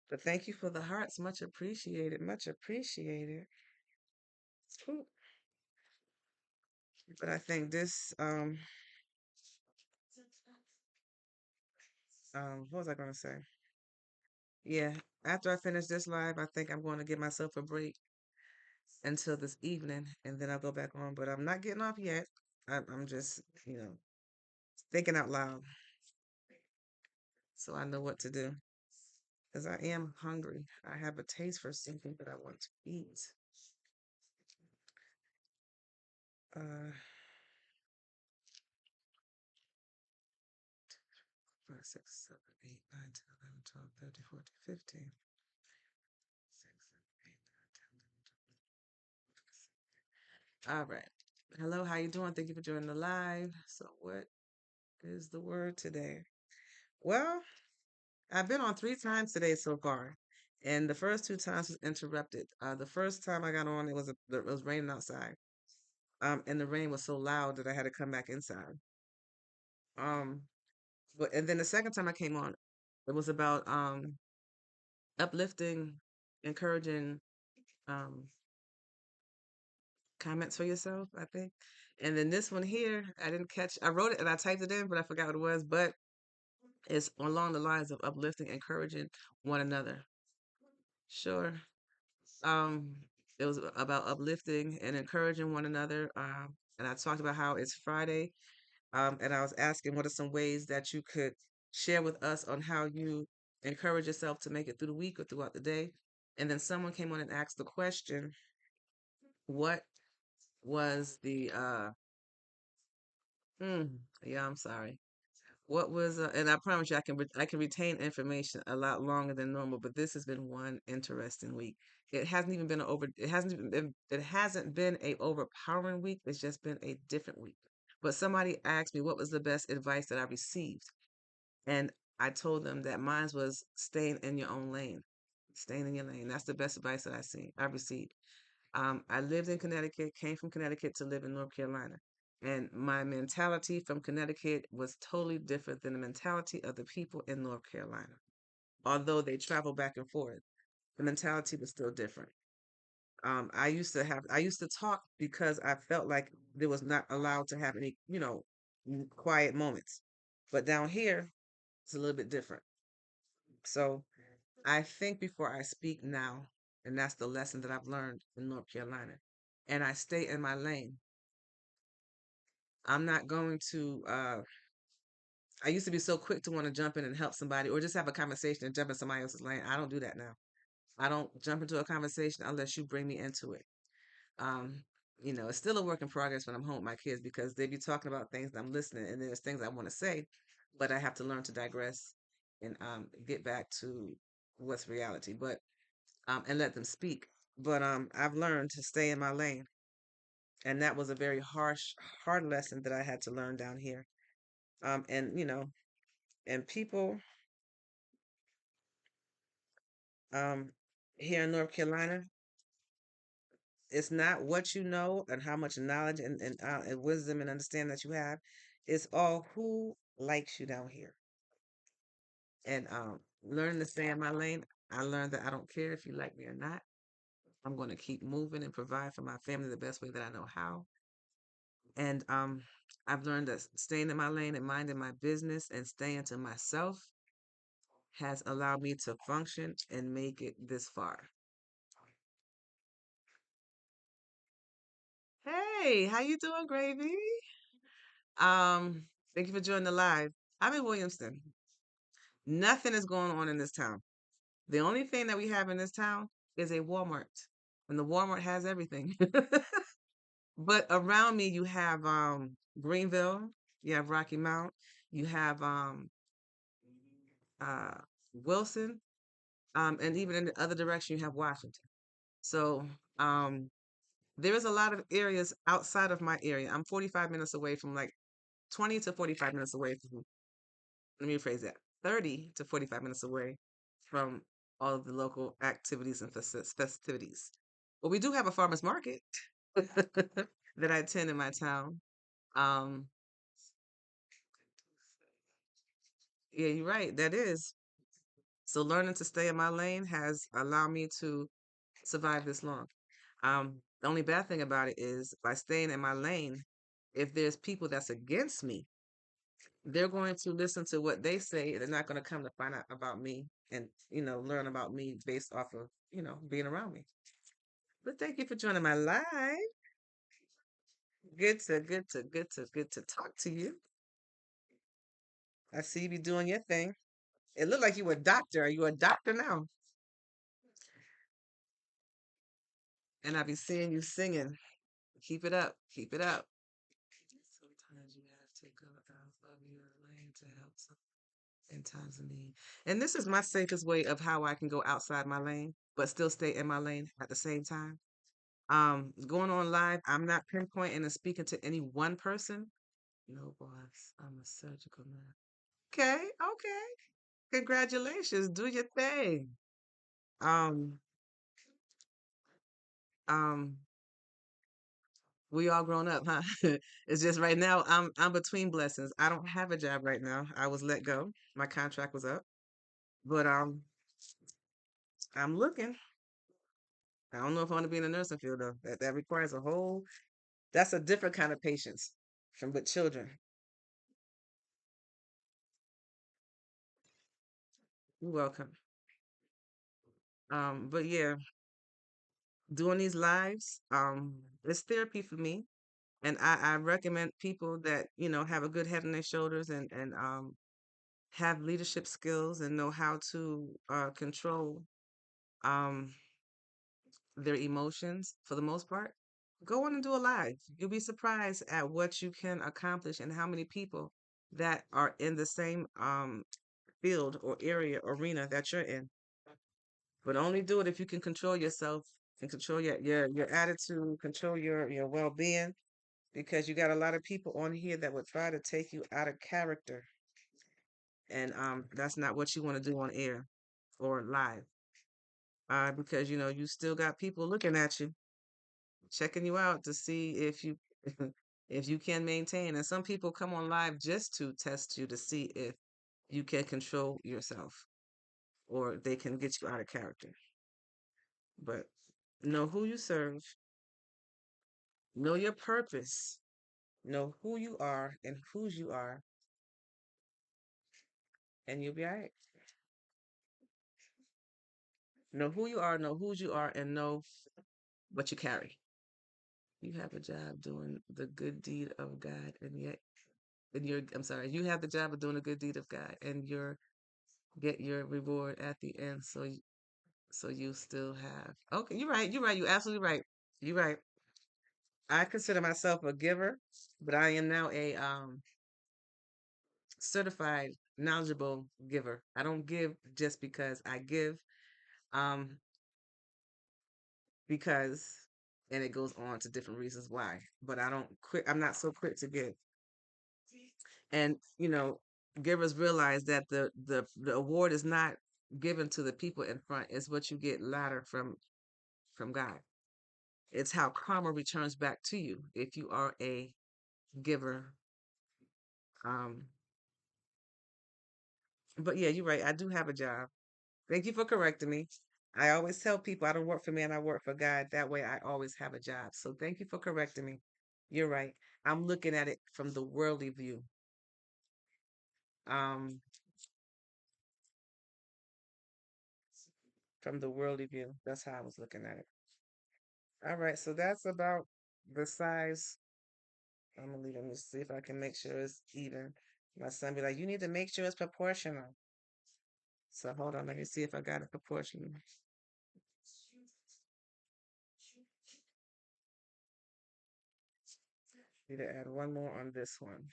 But thank you for the hearts, much appreciated, much appreciated. Ooh. But I think this what was I gonna say? Yeah, after I finish this live, I think I'm going to give myself a break until this evening, and then I'll go back on. But I'm not getting off yet. I'm just, thinking out loud, so I know what to do. Because I am hungry. I have a taste for something that I want to eat. 5, 6, 7, 8, 9, 10, 11, 12, 13, 14, 15. 6, 7, 8, 9, 10, 11, 12. All right. Hello, how you doing? Thank you for joining the live. So what is the word today? Well, I've been on 3 times today so far, and the first 2 times was interrupted. The first time I got on, it was raining outside, and the rain was so loud that I had to come back inside. Um, but and then the second time I came on, it was about uplifting, encouraging um comments for yourself, I think. And then this one here, I didn't catch. I wrote it and I typed it in, but I forgot what it was. But it's along the lines of uplifting, encouraging one another. Sure. Um, it was about uplifting and encouraging one another. And I talked about how it's Friday. And I was asking what are some ways that you could share with us on how you encourage yourself to make it through the week or throughout the day. And then someone came on and asked the question, what was the mm, yeah, I'm sorry. What was and I promise you I can retain information a lot longer than normal, but this has been one interesting week. It hasn't even been it hasn't been a overpowering week. It's just been a different week. But somebody asked me what was the best advice that I received. And I told them that mine was staying in your own lane. Staying in your lane. That's the best advice that I received. I lived in Connecticut, came from Connecticut to live in North Carolina. And my mentality from Connecticut was totally different than the mentality of the people in North Carolina. Although they travel back and forth, the mentality was still different. I used to talk because I felt like there was not allowed to have any, quiet moments. But down here, it's a little bit different. So I think before I speak now, and that's the lesson that I've learned in North Carolina. And I stay in my lane. I'm not going to I used to be so quick to want to jump in and help somebody or just have a conversation and jump in somebody else's lane. I don't do that now. I don't jump into a conversation unless you bring me into it. Um, it's still a work in progress when I'm home with my kids because they be talking about things and I'm listening and there's things I want to say, but I have to learn to digress and get back to what's reality. But and let them speak. But I've learned to stay in my lane, and that was a very hard lesson that I had to learn down here. And and people um here in North Carolina, it's not what you know and how much knowledge and wisdom and understanding that you have. It's all who likes you down here. And learning to stay in my lane, I learned that I don't care if you like me or not. I'm going to keep moving and provide for my family the best way that I know how. And I've learned that staying in my lane and minding my business and staying to myself has allowed me to function and make it this far. Hey, how you doing, Gravy? Um, Thank you for joining the live. I'm in Williamston. Nothing is going on in this town. The only thing that we have in this town is a Walmart. And the Walmart has everything. But around me you have Greenville, you have Rocky Mount, you have uh Wilson, and even in the other direction, you have Washington. So there is a lot of areas outside of my area. I'm 45 minutes away from 20 to 45 minutes away from, let me rephrase that, 30 to 45 minutes away from all of the local activities and festivities. But we do have a farmer's market that I attend in my town. Um, yeah, you're right. That is. So learning to stay in my lane has allowed me to survive this long. The only bad thing about it is by staying in my lane, if there's people that's against me, they're going to listen to what they say. They're not going to come to find out about me and, learn about me based off of, being around me. But thank you for joining my live. Good to talk to you. I see you be doing your thing. It looked like you were a doctor. Are you a doctor now? And I be seeing you singing. Keep it up. Keep it up. Sometimes you have to go out of your lane to help in times of need. And this is my safest way of how I can go outside my lane, but still stay in my lane at the same time. Going on live, I'm not pinpointing and speaking to any one person. No, boss, I'm a surgical nurse. Okay, okay. Congratulations. Do your thing. Um, um, we all grown up, huh? It's just right now I'm between blessings. I don't have a job right now. I was let go. My contract was up. But I'm looking. I don't know if I want to be in the nursing field though. That requires a whole that's a different kind of patience from with children. You're welcome. But yeah, doing these lives, it's therapy for me. And I recommend people that, have a good head on their shoulders and have leadership skills and know how to control um their emotions for the most part. Go on and do a live. You'll be surprised at what you can accomplish and how many people that are in the same field or area arena that you're in. But only do it if you can control yourself and control your attitude, control your well being, because you got a lot of people on here that would try to take you out of character, and that's not what you want to do on air or live. Because you still got people looking at you, checking you out to see if you if you can maintain. And some people come on live just to test you to see if you can control yourself or they can get you out of character. But know who you serve, know your purpose, know who you are and whose you are, and you'll be all right. Know who you are, know whose you are, and know what you carry. You have a job doing the good deed of God, and yet, I'm sorry, you have the job of doing a good deed of God, and get your reward at the end. So you still have. Okay, you're right. You're right. You're absolutely right. You're right. I consider myself a giver, but I am now a certified knowledgeable giver. I don't give just because I give, um, because, and it goes on to different reasons why. But I don't quit. I'm not so quick to give. And givers realize that the award is not given to the people in front. It's what you get later from God. It's how karma returns back to you if you are a giver. Um, but yeah, you're right. I do have a job. Thank you for correcting me. I always tell people I don't work for man, I work for God. That way I always have a job. So thank you for correcting me. You're right. I'm looking at it from the worldly view. Um, from the worldly view. That's how I was looking at it. All right, so that's about the size. I'm gonna leave. Let me see if I can make sure it's even. My son be like, you need to make sure it's proportional. So hold on, let me see if I got it proportional. Need to add one more on this one.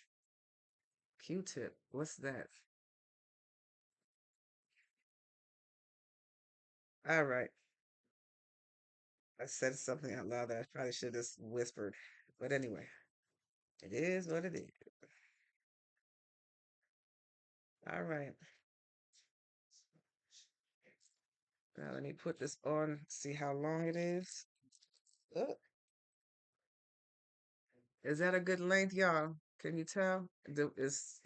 Q-tip. What's that? All right. I said something out loud that I probably should have just whispered. But anyway, it is what it is. All right. Now let me put this on, see how long it is. Oh, is that a good length, y'all? Can you tell? It's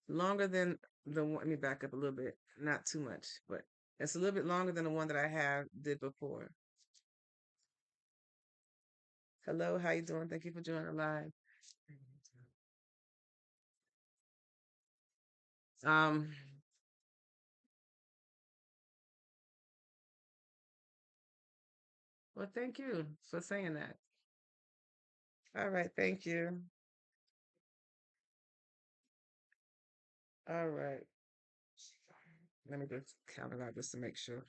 longer than the one. Let me back up a little bit. Not too much, but it's a little bit longer than the one that I have did before. Hello, how you doing? Thank you for joining live. Um, well, thank you for saying that. All right, thank you. All right. Let me just count it out just to make sure.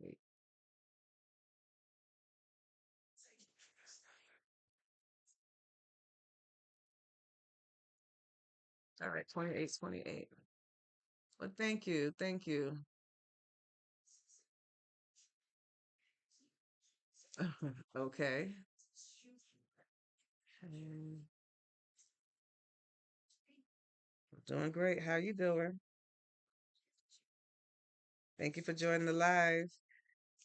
Wait. All right, 28, 28. Well, thank you. Thank you. Okay. Mm, doing great. How you doing? Thank you for joining the live.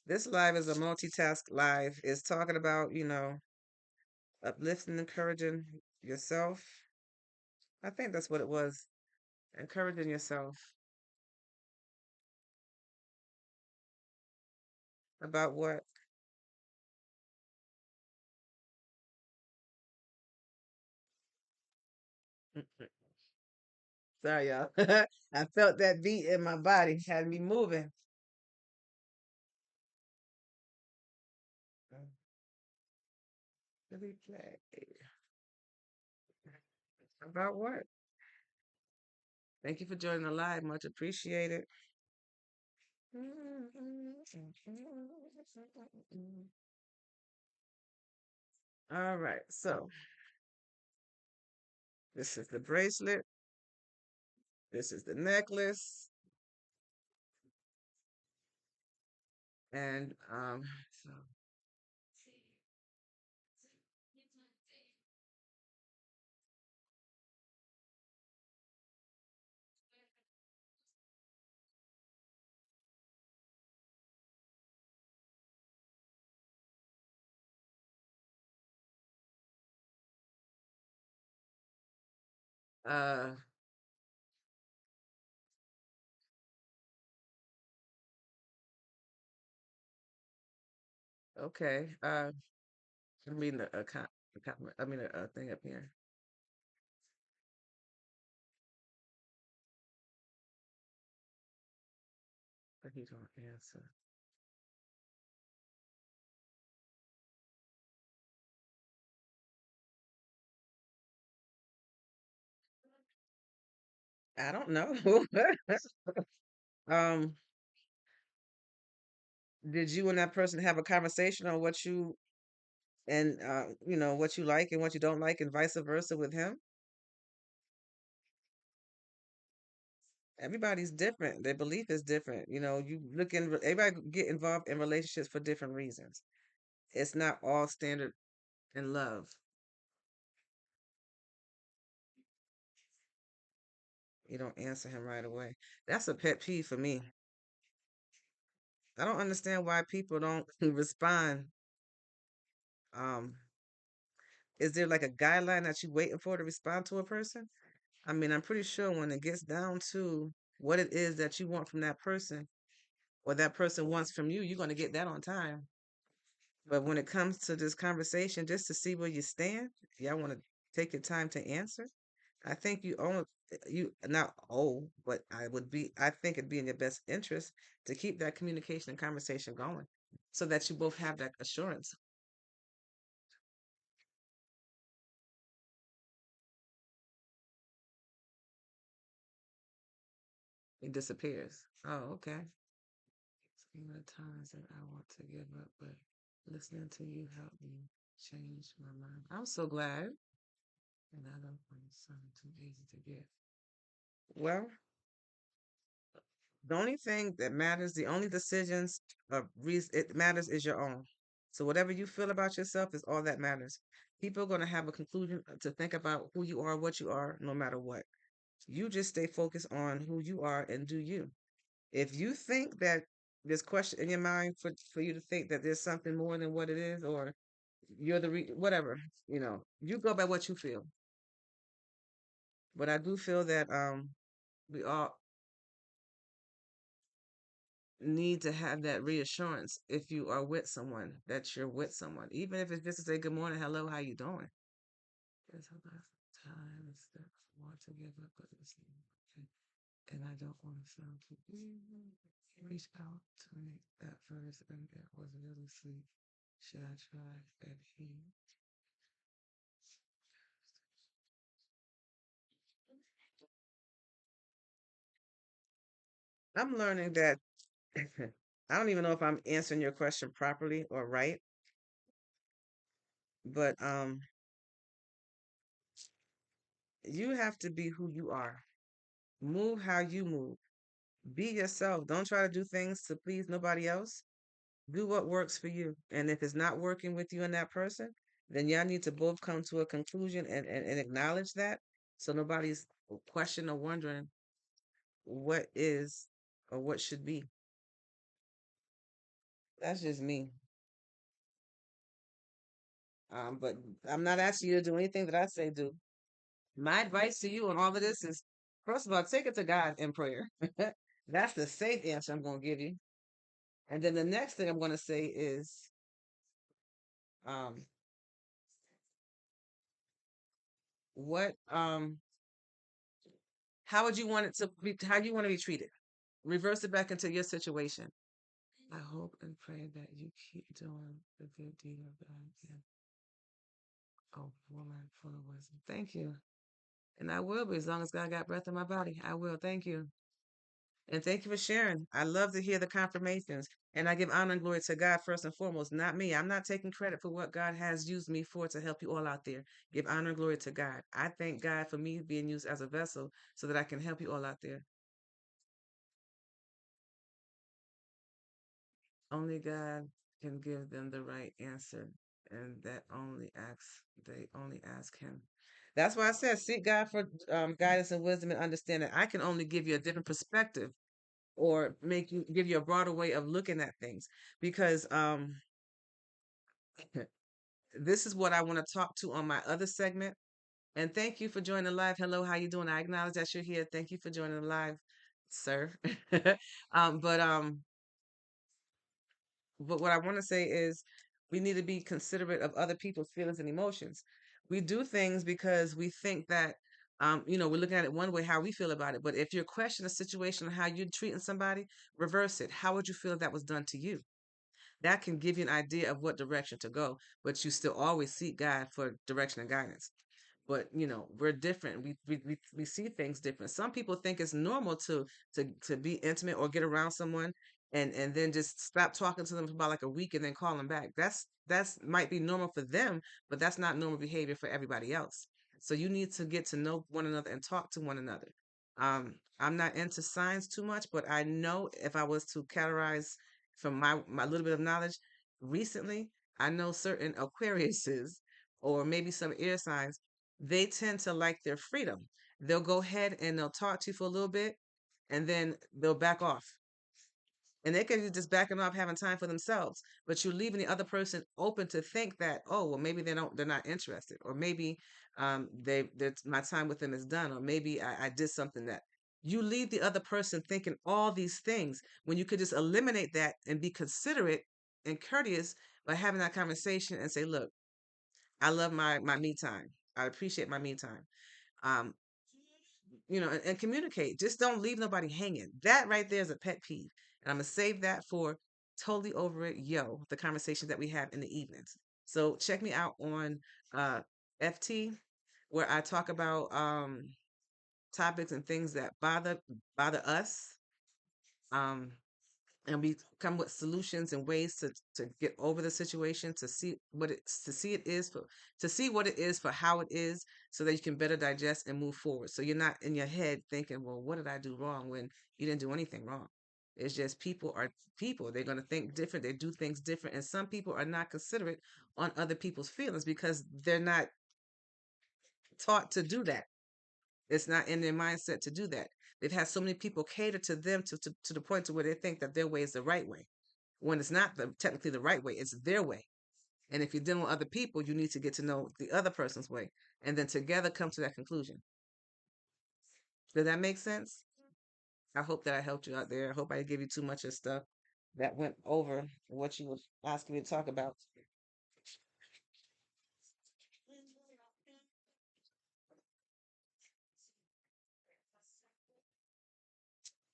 This live is a multitask live. It's talking about, uplifting, encouraging yourself. I think that's what it was. Encouraging yourself. About what? Sorry, y'all. I felt that beat in my body, had me moving. Let me play. About what? Thank you for joining the live. Much appreciated. All right. So this is the bracelet. This is the necklace. And so uh okay. I mean I mean a thing up here. But he don't answer. I don't know. um, did you and that person have a conversation on what you and what you like and what you don't like and vice versa with him? Everybody's different. Their belief is different. Everybody get involved in relationships for different reasons. It's not all standard in love. You don't answer him right away. That's a pet peeve for me. I don't understand why people don't respond. Um, is there like a guideline that you waiting for to respond to a person? I mean, I'm pretty sure when it gets down to what it is that you want from that person or that person wants from you, you're going to get that on time. But when it comes to this conversation, just to see where you stand, y'all want to take your time to answer. I think you not owe, but I think it'd be in your best interest to keep that communication and conversation going so that you both have that assurance. It disappears. Oh, okay. Some of the times that I want to give up, but listening to you helped me change my mind. I'm so glad. And I don't find something too easy to get. Well, the only thing that matters, the only decisions of reason it matters is your own. So whatever you feel about yourself is all that matters. People are going to have a conclusion to think about who you are, what you are, no matter what. You just stay focused on who you are and do you. If you think that there's question in your mind for you to think that there's something more than what it is, or you're whatever, you go by what you feel. But I do feel that we all need to have that reassurance if you are with someone that you're with someone, even if it's just to say good morning, hello, how you doing? There's a lot of times that I want to give up, but it's okay. And I don't want to sound too reach out to make that first, and it was really sweet. Should I try and he? I'm learning that I don't even know if I'm answering your question properly or right, but you have to be who you are. Move how you move. Be yourself. Don't try to do things to please nobody else. Do what works for you. And if it's not working with you and that person, then y'all need to both come to a conclusion and acknowledge that, so nobody's questioning or wondering what is or what should be. That's just me. But I'm not asking you to do anything that I say do. My advice to you on all of this is, first of all, take it to God in prayer. That's the safe answer I'm going to give you. And then the next thing I'm going to say is, um, what, how would you want it to be? How do you want to be treated? Reverse it back into your situation. I hope and pray that you keep doing the good deed of God. Yeah. Oh, woman full of wisdom. Thank you. And I will be, as long as God got breath in my body. I will. Thank you. And thank you for sharing. I love to hear the confirmations. And I give honor and glory to God first and foremost, not me. I'm not taking credit for what God has used me for to help you all out there. Give honor and glory to God. I thank God for me being used as a vessel so that I can help you all out there. Only God can give them the right answer. And that only asks, they only ask Him. That's why I said seek God for guidance and wisdom and understanding. I can only give you a different perspective or make you give you a broader way of looking at things because this is what I want to talk to on my other segment. And thank you for joining the live. Hello, how you doing? I acknowledge that you're here. Thank you for joining the live, sir. But what I want to say is we need to be considerate of other people's feelings and emotions. We do things because we think that we're looking at it one way, how we feel about it. But if you're questioning a situation on how you're treating somebody, reverse it. How would you feel if that was done to you? That can give you an idea of what direction to go, but you still always seek God for direction and guidance. But we're different. We see things different. Some people think it's normal to be intimate or get around someone and then just stop talking to them for about like a week and then call them back. That's might be normal for them, but that's not normal behavior for everybody else. So you need to get to know one another and talk to one another. I'm not into science too much, but I know if I was to categorize from my little bit of knowledge recently, I know certain Aquariuses or maybe some air signs, they tend to like their freedom. They'll go ahead and they'll talk to you for a little bit and then they'll back off. And they could be just backing off, having time for themselves, but you're leaving the other person open to think that, oh, well, maybe they're not interested, or maybe my time with them is done, or maybe I did something that you leave the other person thinking all these things when you could just eliminate that and be considerate and courteous by having that conversation and say, look, I love my me time. I appreciate my me time. Um, and communicate. Just don't leave nobody hanging. That right there is a pet peeve. And I'm going to save that for totally over it, the conversations that we have in the evenings. So check me out on FT, where I talk about topics and things that bother us. Um, and we come with solutions and ways to get over the situation, to see what it is for how it is, so that you can better digest and move forward, so you're not in your head thinking, well, what did I do wrong, when you didn't do anything wrong. It's just people are people. They're going to think different, they do things different, and some people are not considerate on other people's feelings because they're not taught to do that. It's not in their mindset to do that. They've had so many people cater to them to the point to where they think that their way is the right way, when it's not technically the right way, it's their way. And if you're dealing with other people, you need to get to know the other person's way and then together come to that conclusion. Does that make sense? I hope that I helped you out there. I hope I didn't give you too much of stuff that went over what you were asking me to talk about.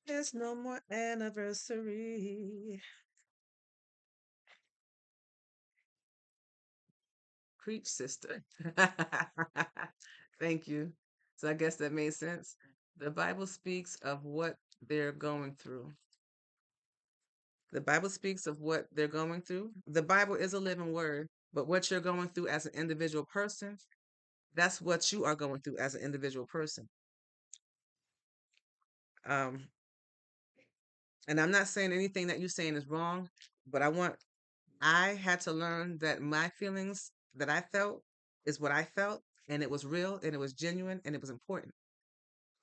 There's no more anniversary. Preach, sister. Thank you. So I guess that made sense. The Bible speaks of what they're going through. The Bible speaks of what they're going through. The Bible is a living word, but what you're going through as an individual person, that's what you are going through as an individual person. Um, and I'm not saying anything that you're saying is wrong. But I had to learn that my feelings that I felt is what I felt, and it was real, and it was genuine, and it was important.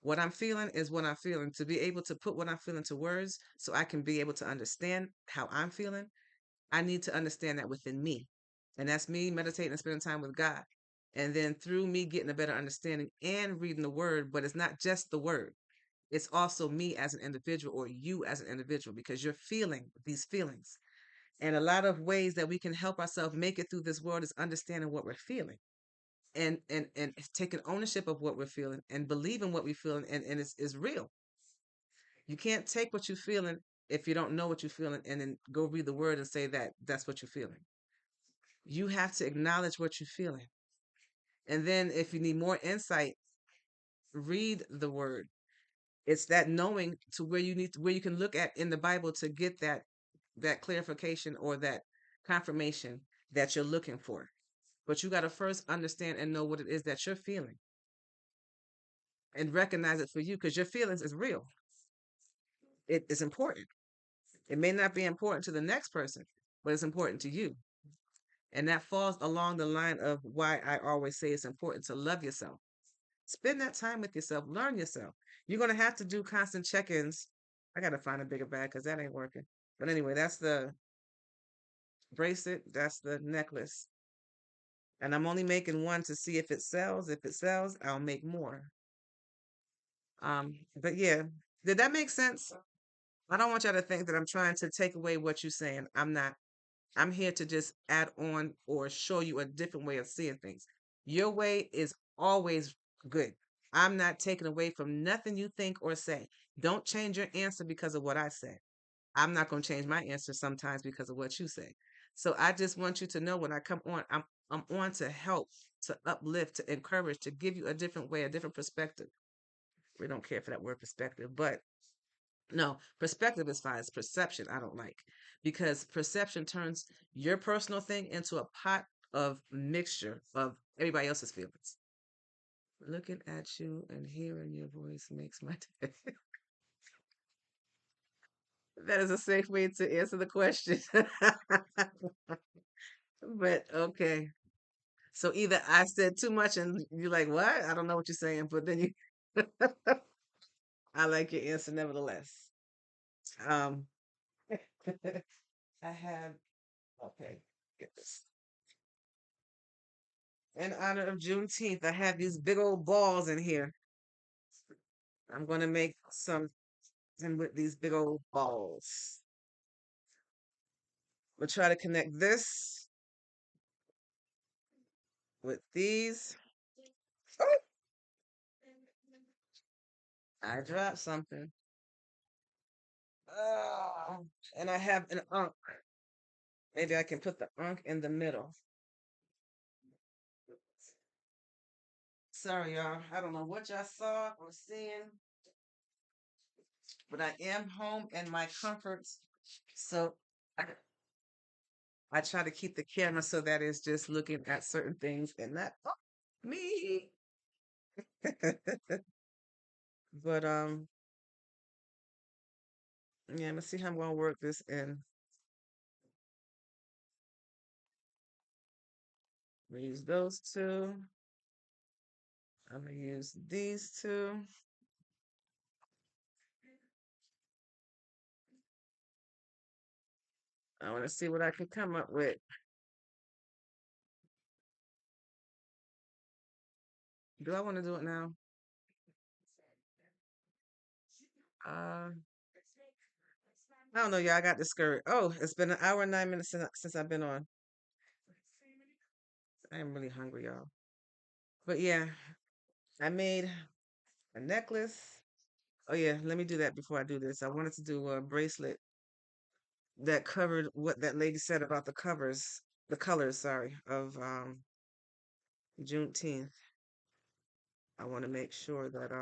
What I'm feeling is what I'm feeling. To be able to put what I'm feeling to words so I can be able to understand how I'm feeling, I need to understand that within me. And that's me meditating and spending time with God. And then through me getting a better understanding and reading the word, but it's not just the word. It's also me as an individual or you as an individual because you're feeling these feelings. And a lot of ways that we can help ourselves make it through this world is understanding what we're feeling and taking ownership of what we're feeling and believing what we're feeling and it's real. You can't take what you're feeling if you don't know what you're feeling and then go read the word and say that that's what you're feeling. You have to acknowledge what you're feeling. And then if you need more insight, read the word. It's that knowing to where you need where you can look at in the Bible to get that clarification or that confirmation that you're looking for. But you got to first understand and know what it is that you're feeling and recognize it for you because your feelings is real. It is important. It may not be important to the next person, but it's important to you. And that falls along the line of why I always say it's important to love yourself. Spend that time with yourself, learn yourself. You're going to have to do constant check ins. I got to find a bigger bag because that ain't working. But anyway, that's the bracelet, that's the necklace. And I'm only making one to see if it sells. If it sells, I'll make more. But yeah, did that make sense? I don't want y'all to think that I'm trying to take away what you're saying. I'm not. I'm here to just add on or show you a different way of seeing things. Your way is always good. I'm not taking away from nothing you think or say. Don't change your answer because of what I say. I'm not going to change my answer sometimes because of what you say. So I just want you to know when I come on, I'm on to help, to uplift, to encourage, to give you a different way, a different perspective. We don't care for that word perspective, but no, perspective is fine. It's perception I don't like because perception turns your personal thing into a pot of mixture of everybody else's feelings. Looking at you and hearing your voice makes my day. That is a safe way to answer the question. But okay. So either I said too much and you're like, what? I don't know what you're saying, but then you I like your answer nevertheless. Um I have okay, get this. In honor of Juneteenth, I have these big old balls in here. I'm gonna make something with these big old balls. We'll try to connect this with these. Oh, I dropped something. Oh, and I have an unk. Maybe I can put the unk in the middle. Sorry, y'all. I don't know what y'all saw or seeing, but I am home in my comforts. So I, I try to keep the camera so that it's just looking at certain things and not me. But yeah, let's see how I'm gonna work this in. I'm gonna use those two. I'm gonna use these two. I want to see what I can come up with. Do I want to do it now? Uh, I don't know, y'all. I got discouraged. Oh, it's been an hour and 9 minutes since I've been on. I am really hungry, y'all. But yeah, I made a necklace. Oh yeah, let me do that before I do this. I wanted to do a bracelet that covered what that lady said about the colors, sorry, of Juneteenth. I want to make sure that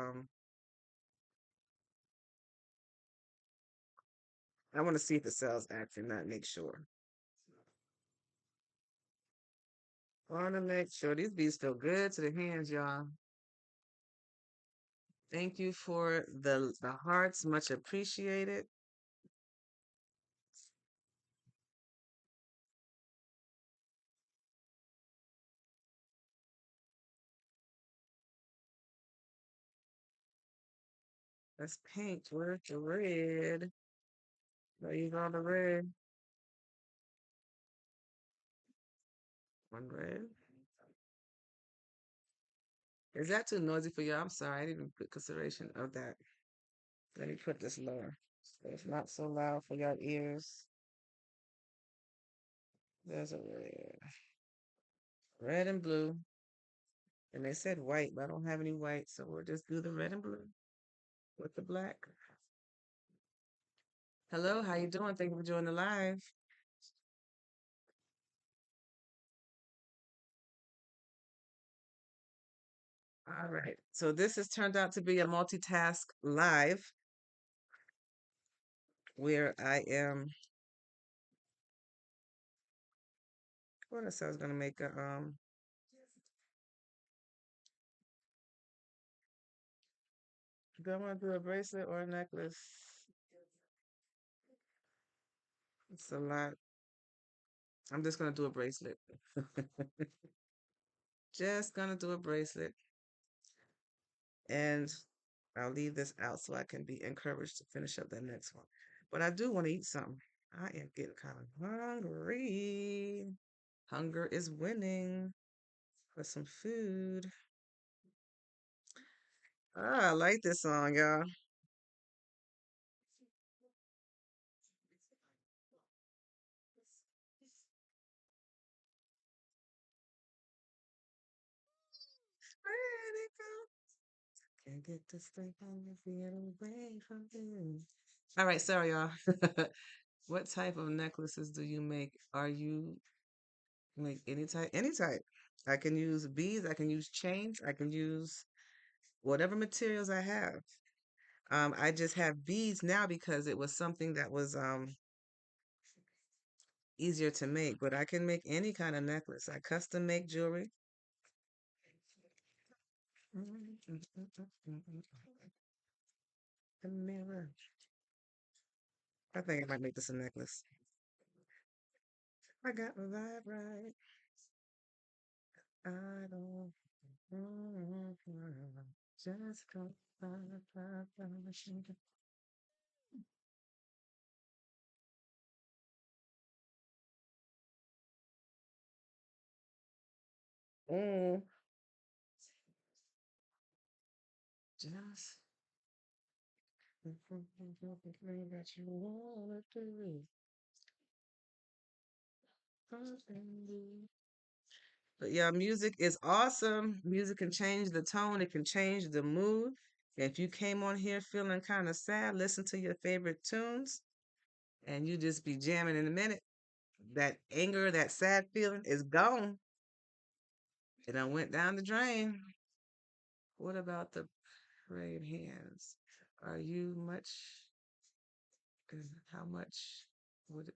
I want to see if it sells actually, not make sure. I want to make sure these beads feel good to the hands, y'all. Thank you for the hearts, much appreciated. Let's paint with the red. There you go, the red. One red. Is that too noisy for you? I'm sorry, I didn't even put consideration of that. Let me put this lower. So it's not so loud for your ears. There's a red. Red and blue. And they said white, but I don't have any white, so we'll just do the red and blue with the black. Hello, how you doing? Thank you for joining the live. All right. So this has turned out to be a multitask live where I am. What else I was gonna make a do I want to do a bracelet or a necklace? It's a lot. I'm just gonna do a bracelet. Just gonna do a bracelet. And I'll leave this out so I can be encouraged to finish up that next one. But I do want to eat something. I am getting kind of hungry. Hunger is winning for some food. Ah, I like this song, y'all. Where'd it go? Can't get this thing on the get away from you. All right, sorry, y'all. What type of necklaces do you make? Are you make any type? Any type. I can use beads. I can use chains. I can use whatever materials I have. I just have beads now because it was something that was easier to make. But I can make any kind of necklace. I custom make jewelry. The mirror. I think I might make this a necklace. I got my vibe right. I don't. Just go. Mm, just that you wanna do. But yeah, music is awesome. Music can change the tone, it can change the mood. If you came on here feeling kind of sad, listen to your favorite tunes and you just be jamming in a minute. That anger, that sad feeling is gone. It done went down the drain. What about the praying hands? Are you much? How much would it?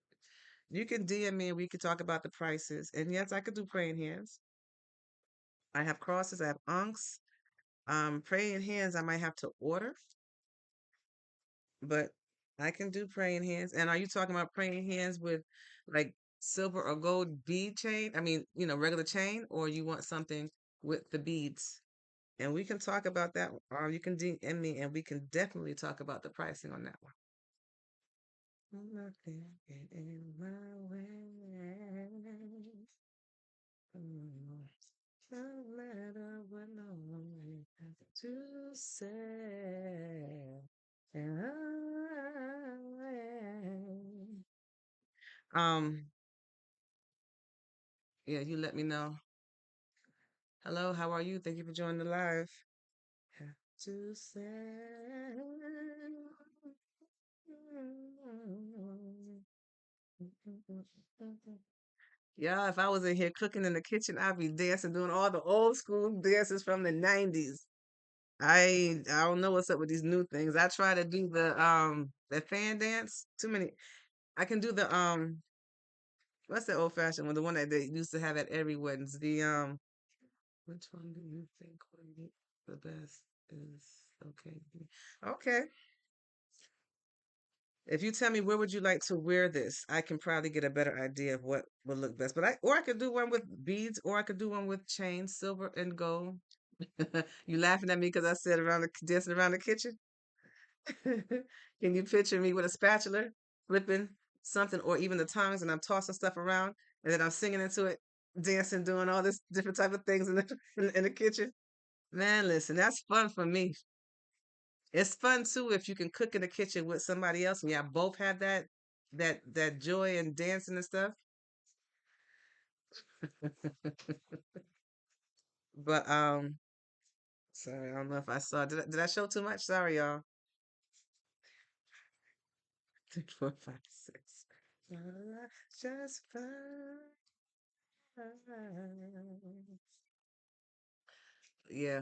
You can DM me and we could talk about the prices. And yes, I could do praying hands. I have crosses, I have unks. Praying hands I might have to order, but I can do praying hands. And are you talking about praying hands with like silver or gold bead chain? I mean, regular chain, or you want something with the beads? And we can talk about that. Or you can DM me and we can definitely talk about the pricing on that one. Nothing get in my way. No matter what no one has to say. Um, yeah, you let me know. Hello, how are you? Thank you for joining the live. Have to say. Yeah, if I was in here cooking in the kitchen, I'd be dancing, doing all the old school dances from the 90s. I don't know what's up with these new things. I try to do the fan dance. Too many. I can do the what's the old fashioned one? The one that they used to have at every weddings. The which one do you think would be the best is okay. Okay. If you tell me where would you like to wear this, I can probably get a better idea of what would look best. But I could do one with beads, or I could do one with chains, silver and gold. You laughing at me because I said dancing around the kitchen? Can you picture me with a spatula flipping something or even the tongs and I'm tossing stuff around and then I'm singing into it, dancing, doing all this different type of things in the in the kitchen? Man, listen, that's fun for me. It's fun too if you can cook in the kitchen with somebody else and y'all both have that joy and dancing and stuff. But sorry, I don't know if I saw. Did I show too much? Sorry, y'all. 3, 4, 5, 6. Just fine. Yeah.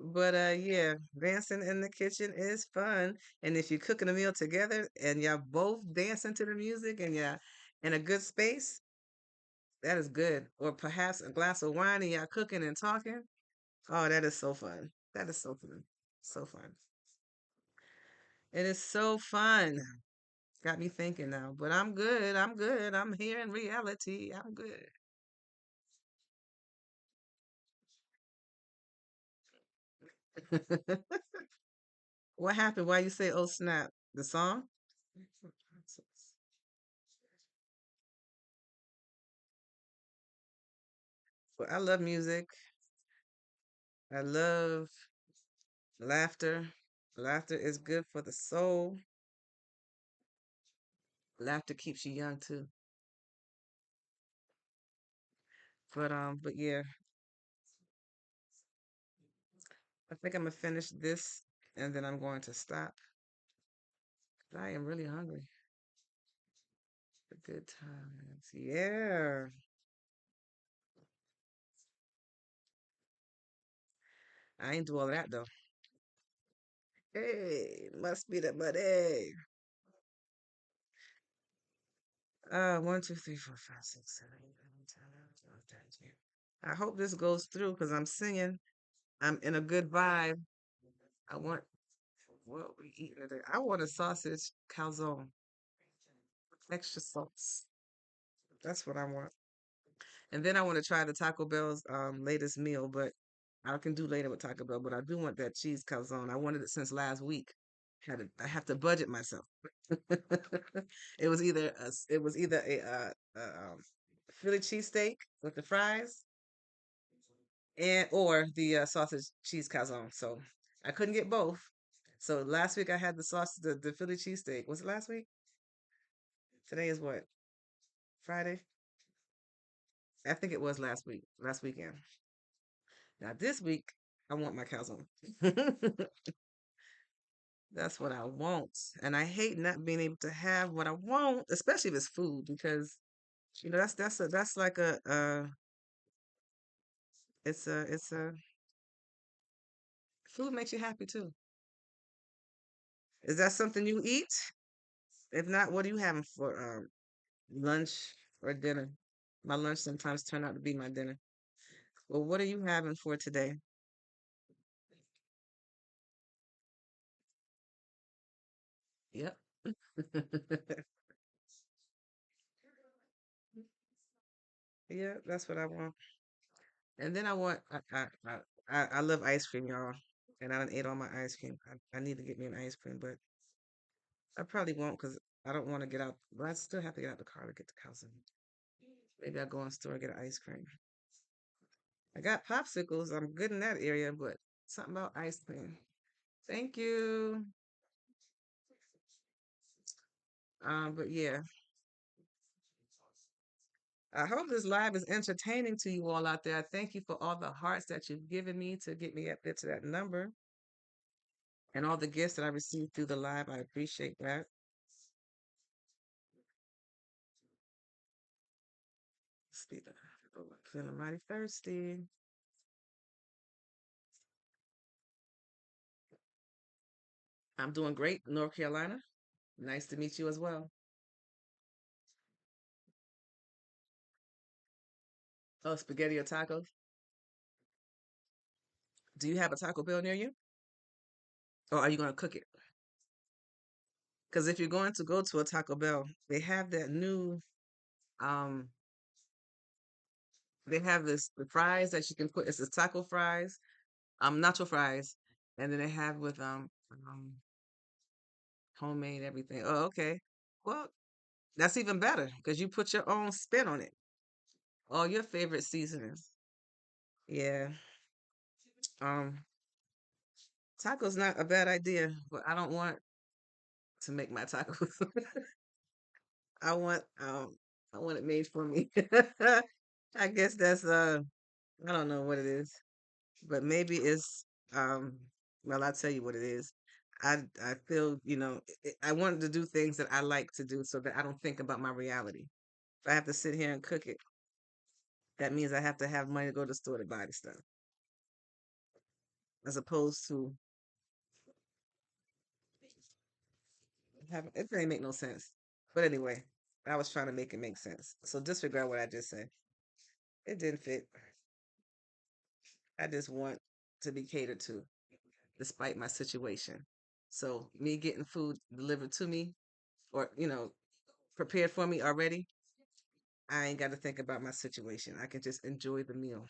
But yeah, dancing in the kitchen is fun. And if you're cooking a meal together and y'all both dancing to the music and y'all in a good space, that is good. Or perhaps a glass of wine and y'all cooking and talking. Oh, that is so fun. That is so fun. So fun. It is so fun. Got me thinking now. But I'm good. I'm good. I'm here in reality. I'm good. What happened? Why you say oh snap? The song? Well, I love music. I love laughter. Laughter is good for the soul. Laughter keeps you young too. But yeah, I think I'm gonna finish this and then I'm going to stop. I am really hungry. The good times. Yeah. I ain't do all that though. Hey, must be the money. 1, 2, 3, 4, 5, 6, 7, 8, 9, 10, 11, 12, 13. I hope this goes through because I'm singing. I'm in a good vibe. I want what we eating today. I want a sausage calzone, extra sauce. That's what I want. And then I want to try the Taco Bell's latest meal, but I can do later with Taco Bell. But I do want that cheese calzone. I wanted it since last week. I have to budget myself. It was either Philly cheesesteak with the fries and or the sausage cheese calzone. So I couldn't get both. So last week I had the Philly cheesesteak. Was it last week? Today is what? Friday? I think it was last weekend. Now this week I want my calzone. That's what I want. And I hate not being able to have what I want, especially if it's food, because that's like a food makes you happy too. Is that something you eat? If not, what are you having for lunch or dinner? My lunch sometimes turn out to be my dinner. Well, what are you having for today? Yep. Yeah, that's what I want. And then I want I love ice cream, y'all. And I done ate all my ice cream. I need to get me an ice cream, but I probably won't because I don't want to get out. But I still have to get out the car to get to Calzone. Maybe I'll go in the store and get an ice cream. I got popsicles. I'm good in that area, but something about ice cream. Thank you. But yeah, I hope this live is entertaining to you all out there. I thank you for all the hearts that you've given me to get me up there to that number and all the gifts that I received through the live. I appreciate that. Speak up. Oh, I'm feeling mighty thirsty. I'm doing great, North Carolina. Nice to meet you as well. Oh, spaghetti or tacos? Do you have a Taco Bell near you? Or are you going to cook it? Because if you're going to go to a Taco Bell, they have that new, um, they have the fries that you can put, it's the taco fries. nacho fries, and then they have with homemade everything. Oh, okay. Well, that's even better because you put your own spin on it. All your favorite seasonings. Yeah. Um, tacos not a bad idea, but I don't want to make my tacos. I want um I want it made for me. I guess that's I don't know what it is, but maybe it's well, I'll tell you what it is. I feel, I wanted to do things that I like to do so that I don't think about my reality. If I have to sit here and cook it, that means I have to have money to go to the store to buy the stuff, as opposed to having it didn't make no sense. But anyway, I was trying to make it make sense. So disregard what I just said. It didn't fit. I just want to be catered to despite my situation. So me getting food delivered to me or, prepared for me already, I ain't got to think about my situation. I can just enjoy the meal.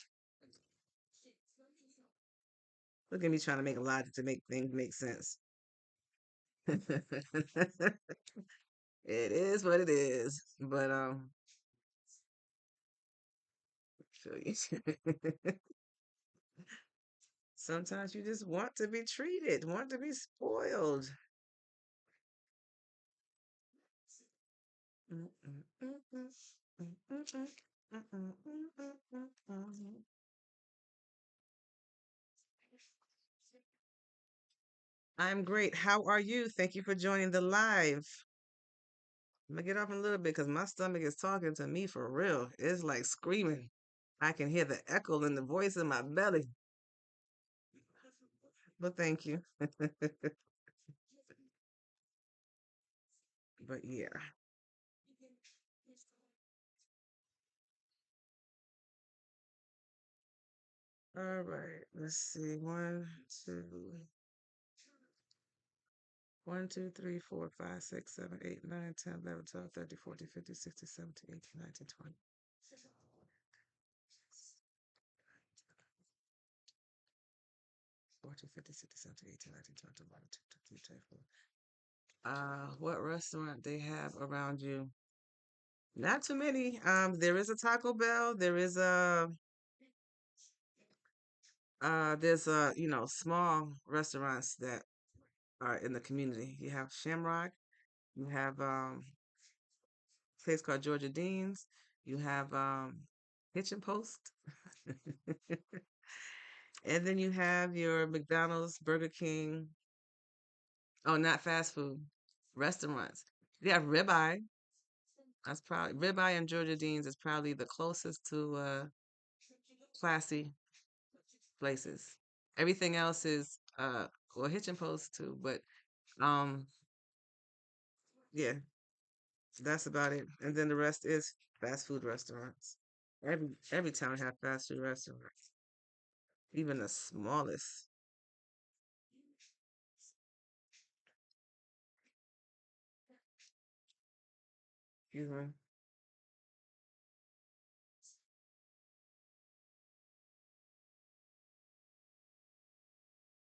Look at me trying to make logic to make things make sense. It is what it is. But feel you. Sometimes you just want to be treated, want to be spoiled. I'm great. How are you? Thank you for joining the live. I'm gonna get off in a little bit because my stomach is talking to me for real. It's like screaming. I can hear the echo in the voice in my belly. But thank you. But yeah. All right. Let's see. 1, 2, 3, 4, 5, 6, 7, 8, 9, 10, 11, 12, 13, 14, 15, 16, 17, 18, 19, 20. What restaurant they have around you? Not too many. There is a Taco Bell. There's small restaurants that are in the community. You have Shamrock. You have a place called Georgia Dean's. You have Hitchin Post. And then you have your McDonald's, Burger King. Oh, not fast food restaurants. You have Ribeye. That's probably Ribeye and Georgia Dean's is probably the closest to classy places. Everything else is well, Hitchin Post too, but um yeah, that's about it. And then the rest is fast food restaurants. Every town have fast food restaurants, even the smallest. Excuse me.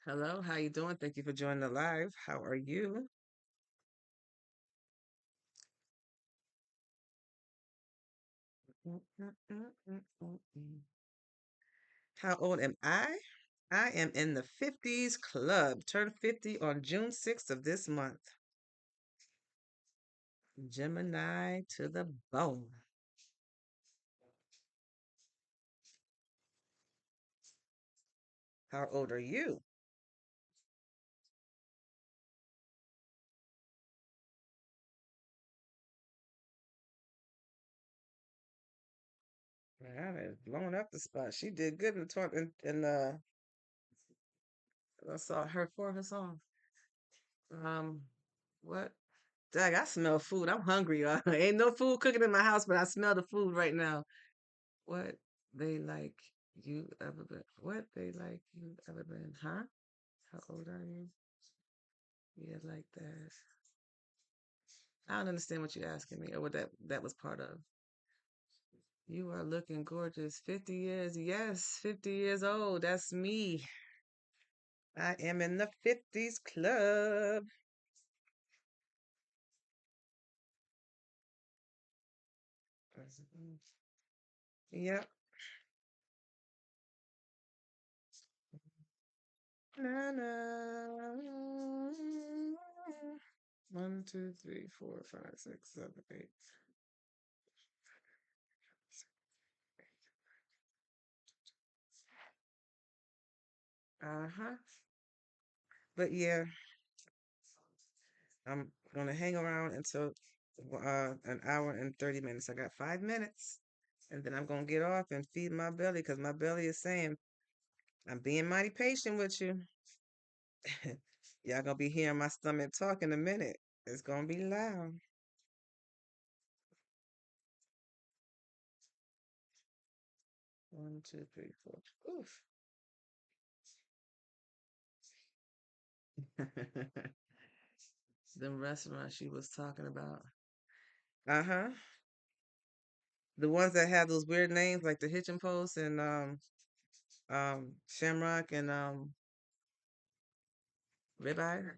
Hello, how you doing? Thank you for joining the live. How are you? How old am I? I am in the 50s club. Turned 50 on June 6th of this month. Gemini to the bone. How old are you? Man, I had blown up the spot. She did good in the I saw her for her song. Um, what? Dag, I smell food. I'm hungry, y'all. Ain't no food cooking in my house, but I smell the food right now. What they like you ever been? What they like you ever been? Huh? How old are you? Yeah, like that. I don't understand what you're asking me or what that was part of. You are looking gorgeous. 50 years. Yes, 50 years old. That's me. I am in the 50s club. Yep. Na, na. 1, 2, 3, 4, 5, 6, 7, 8. Uh-huh. But yeah, I'm gonna hang around until an hour and 30 minutes. I got 5 minutes, and then I'm gonna get off and feed my belly because my belly is saying, I'm being mighty patient with you. Y'all gonna be hearing my stomach talk in a minute. It's gonna be loud. 1, 2, 3, 4. Oof. Them restaurants she was talking about. Uh-huh. The ones that have those weird names like the Hitchin Post and Shamrock and Ribeye.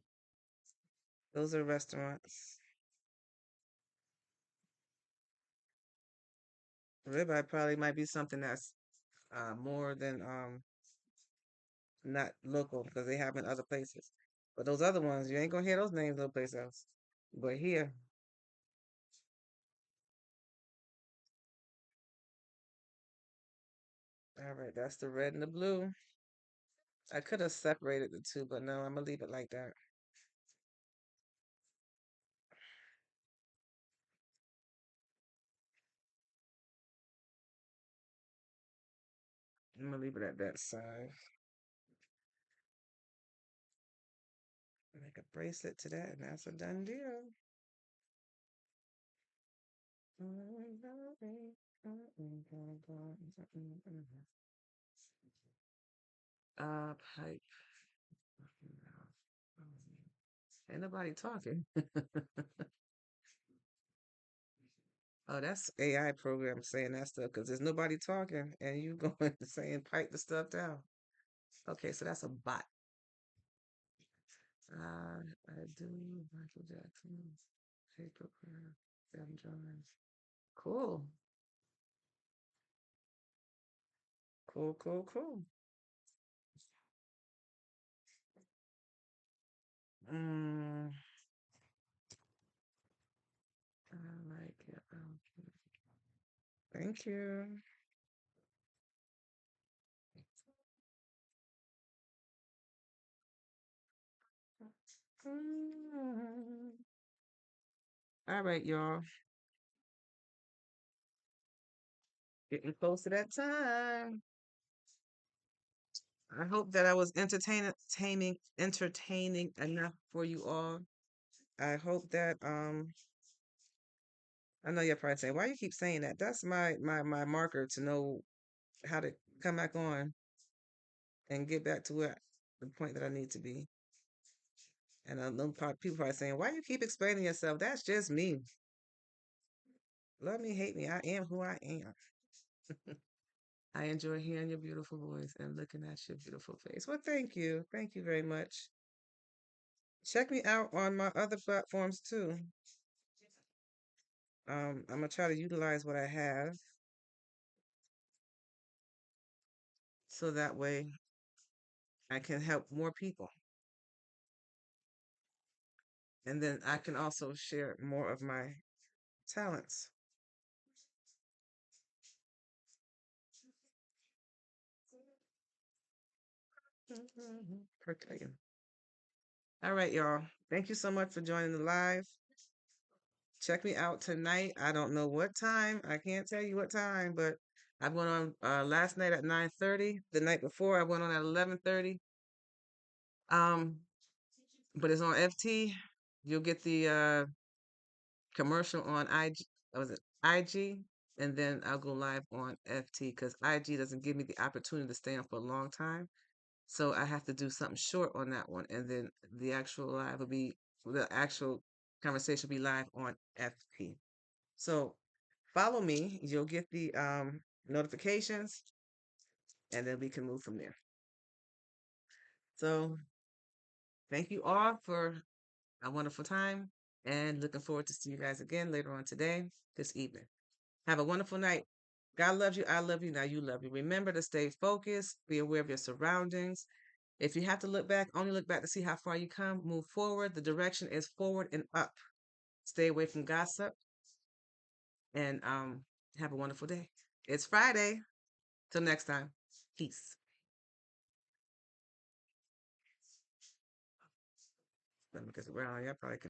Those are restaurants. Ribeye probably might be something that's more than not local because they have in other places. But those other ones, you ain't gonna hear those names no place else. But here, all right, that's the red and the blue. I could have separated the two, but no, I'm gonna leave it like that. I'm gonna leave it at that size. Make a bracelet to that, and that's a done deal. Pipe. Ain't nobody talking. Oh, that's AI program saying that stuff because there's nobody talking and you going and saying pipe the stuff down. Okay, so that's a bot. I do Michael Jackson, Papercraft, Sam Jones. Cool, cool, cool, cool. Mm, I like it. Okay. Thank you. Mm. All right, y'all. Getting close to that time. I hope that I was entertaining enough for you all. I hope that I know you're probably saying, why you keep saying that? That's my marker to know how to come back on and get back to where the point that I need to be. And I know people probably saying, why you keep explaining yourself? That's just me. Love me, hate me. I am who I am. I enjoy hearing your beautiful voice and looking at your beautiful face. Well, thank you. Thank you very much. Check me out on my other platforms too. I'm gonna try to utilize what I have so that way I can help more people. And then I can also share more of my talents. Percolating. All right, y'all. Thank you so much for joining the live. Check me out tonight. I don't know what time. I can't tell you what time, but I went on last night at 9:30. The night before I went on at 11:30. Um, but it's on FT. You'll get the commercial on IG. Was it IG? And then I'll go live on FT because IG doesn't give me the opportunity to stay on for a long time. So I have to do something short on that one, and then the actual conversation will be live on FT. So follow me. You'll get the notifications, and then we can move from there. So Thank you all for a wonderful time and looking forward to see you guys again later on today, this evening. Have a wonderful night. God loves you. I love you. Now you love you. Remember to stay focused, be aware of your surroundings. If you have to look back, only look back to see how far you come. Move forward. The direction is forward and up. Stay away from gossip and have a wonderful day. It's Friday. Till next time. Peace. Let me get around. Y'all probably can.